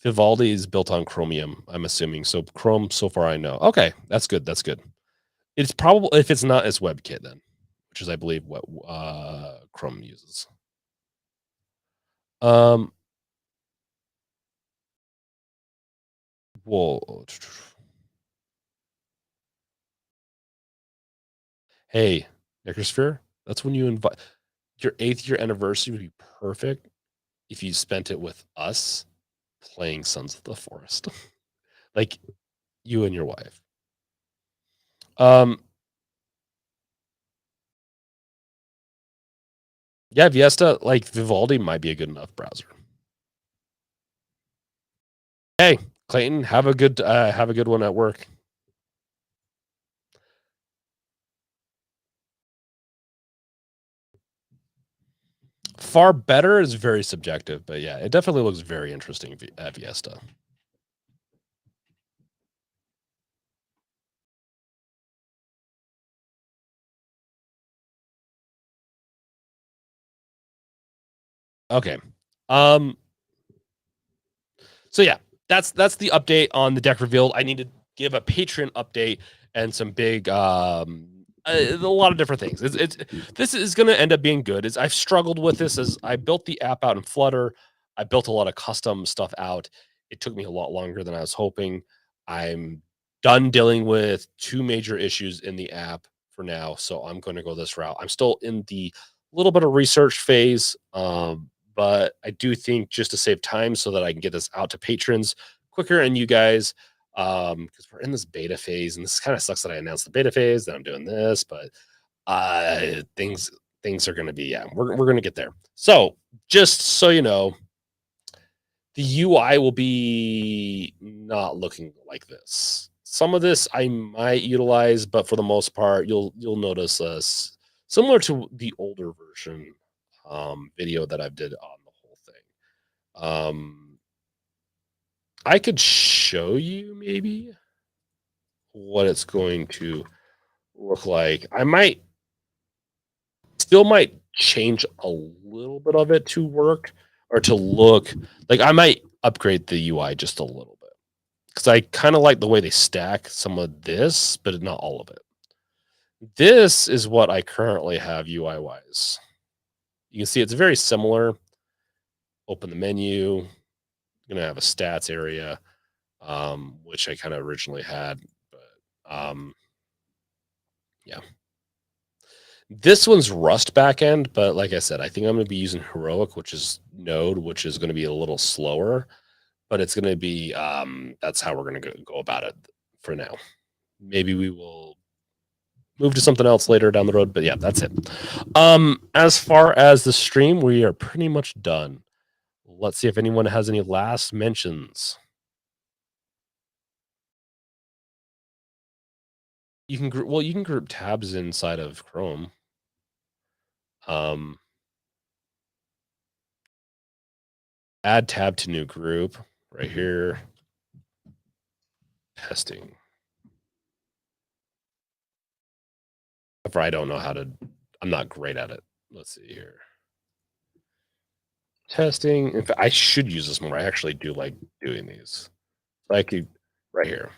Vivaldi is built on Chromium, I'm assuming. So Chrome, so far I know. Okay, that's good. That's good. It's probably, if it's not, it's WebKit then, which is I believe what Chrome uses. Whoa. Hey, Necrosphere, that's when you invite your 8th year anniversary would be perfect if you spent it with us playing Sons of the Forest. Like you and your wife. Yeah, Viesta, like Vivaldi might be a good enough browser. Hey, Clayton, have a good one at work. Far better is very subjective, but yeah, it definitely looks very interesting at Viesta. Okay. So yeah, that's the update on the deck revealed. I need to give a Patreon update and some big a lot of different things. This is going to end up being good. I've struggled with this as I built the app out in Flutter. I built a lot of custom stuff out. It took me a lot longer than I was hoping. I'm done dealing with 2 major issues in the app for now, so I'm gonna go this route. I'm still in the little bit of research phase, but I do think just to save time so that I can get this out to patrons quicker and you guys, because we're in this beta phase, and this kinda sucks that I announced the beta phase, that I'm doing this, but, things are gonna be, yeah, we're gonna get there. So, just so you know, the UI will be not looking like this. Some of this I might utilize, but for the most part, you'll notice us similar to the older version video that I've did on the whole thing. I could show you maybe what it's going to look like. I might still might change a little bit of it to work or to look like I might upgrade the UI just a little bit because I kind of like the way they stack some of this, but not all of it. This is what I currently have UI wise. You can see it's very similar. Open the menu, gonna have a stats area, which I kind of originally had, but yeah. This one's Rust backend, but like I said, I think I'm going to be using Heroic, which is Node, which is going to be a little slower, but it's going to be that's how we're going to go about it for now. Maybe we will move to something else later down the road, but yeah, that's it. As far as the stream, we are pretty much done. Let's see if anyone has any last mentions. You can you can group tabs inside of Chrome. Add tab to new group right here. Testing. However, I don't know how to, I'm not great at it. Let's see here. Testing. In fact, I should use this more. I actually do like doing these. So I could, right here.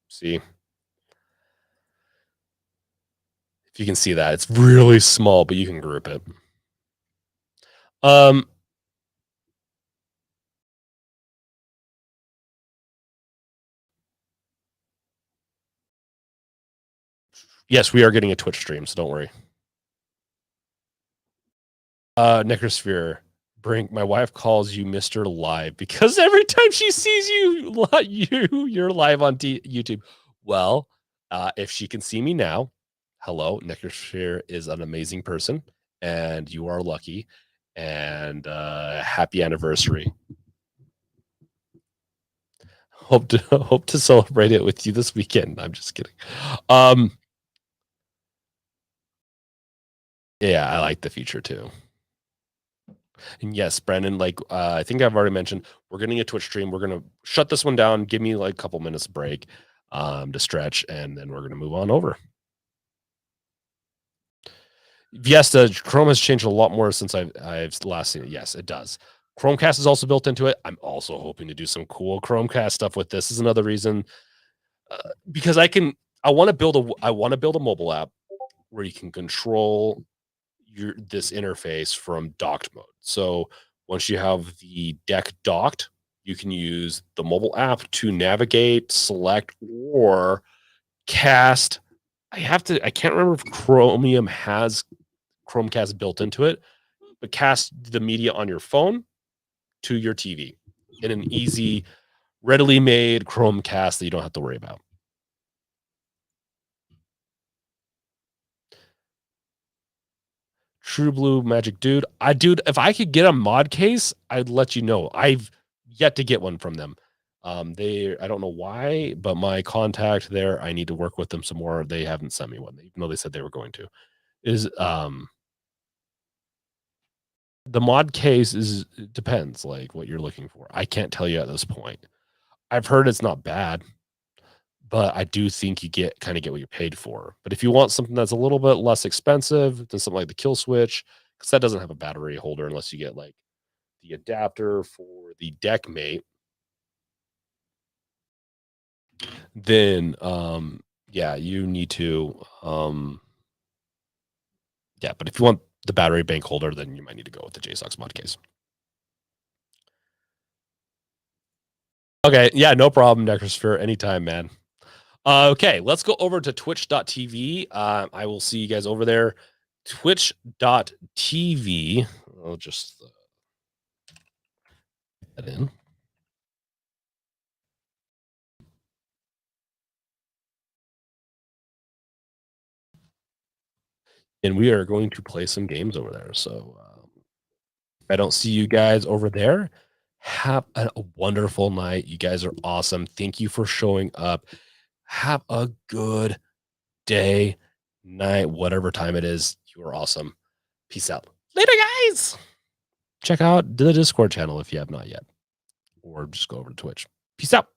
See? If you can see that, it's really small, but you can group it. Yes, we are getting a Twitch stream, so don't worry. Necrosphere, Brink, my wife calls you Mr. Live because every time she sees you, you're live on YouTube. Well, if she can see me now, hello, Necrosphere is an amazing person, and you are lucky. And happy anniversary. Hope to celebrate it with you this weekend. I'm just kidding. Yeah, I like the feature too. And yes, Brandon, like I think I've already mentioned, we're getting a Twitch stream. We're gonna shut this one down. Give me like a couple minutes break to stretch, and then we're gonna move on over. Yes, the Chrome has changed a lot more since I've last seen it. Yes, it does. Chromecast is also built into it. I'm also hoping to do some cool Chromecast stuff with this. Is another reason because I want to build a mobile app where you can control this interface from docked mode. So once you have the deck docked, you can use the mobile app to navigate, select, or cast. I can't remember if Chromium has Chromecast built into it, but cast the media on your phone to your TV in an easy, readily made Chromecast that you don't have to worry about. True Blue Magic Dude. If I could get a mod case, I'd let you know. I've yet to get one from them. I don't know why, but my contact there, I need to work with them some more. They haven't sent me one, even though they said they were going to. The mod case it depends like what you're looking for. I can't tell you at this point. I've heard it's not bad, but I do think you get what you're paid for. But if you want something that's a little bit less expensive than something like the Kill Switch, because that doesn't have a battery holder unless you get like the adapter for the deck mate, then yeah, you need to yeah, but if you want the battery bank holder, then you might need to go with the JSOX mod case. Okay, yeah, no problem, Necrosphere. Anytime, man. Okay, let's go over to twitch.tv. I will see you guys over there. Twitch.tv. I'll just put that in. And we are going to play some games over there. So if I don't see you guys over there, have a wonderful night. You guys are awesome. Thank you for showing up. Have a good day, night, whatever time it is. You are awesome. Peace out. Later, guys. Check out the Discord channel if you have not yet, or just go over to Twitch. Peace out.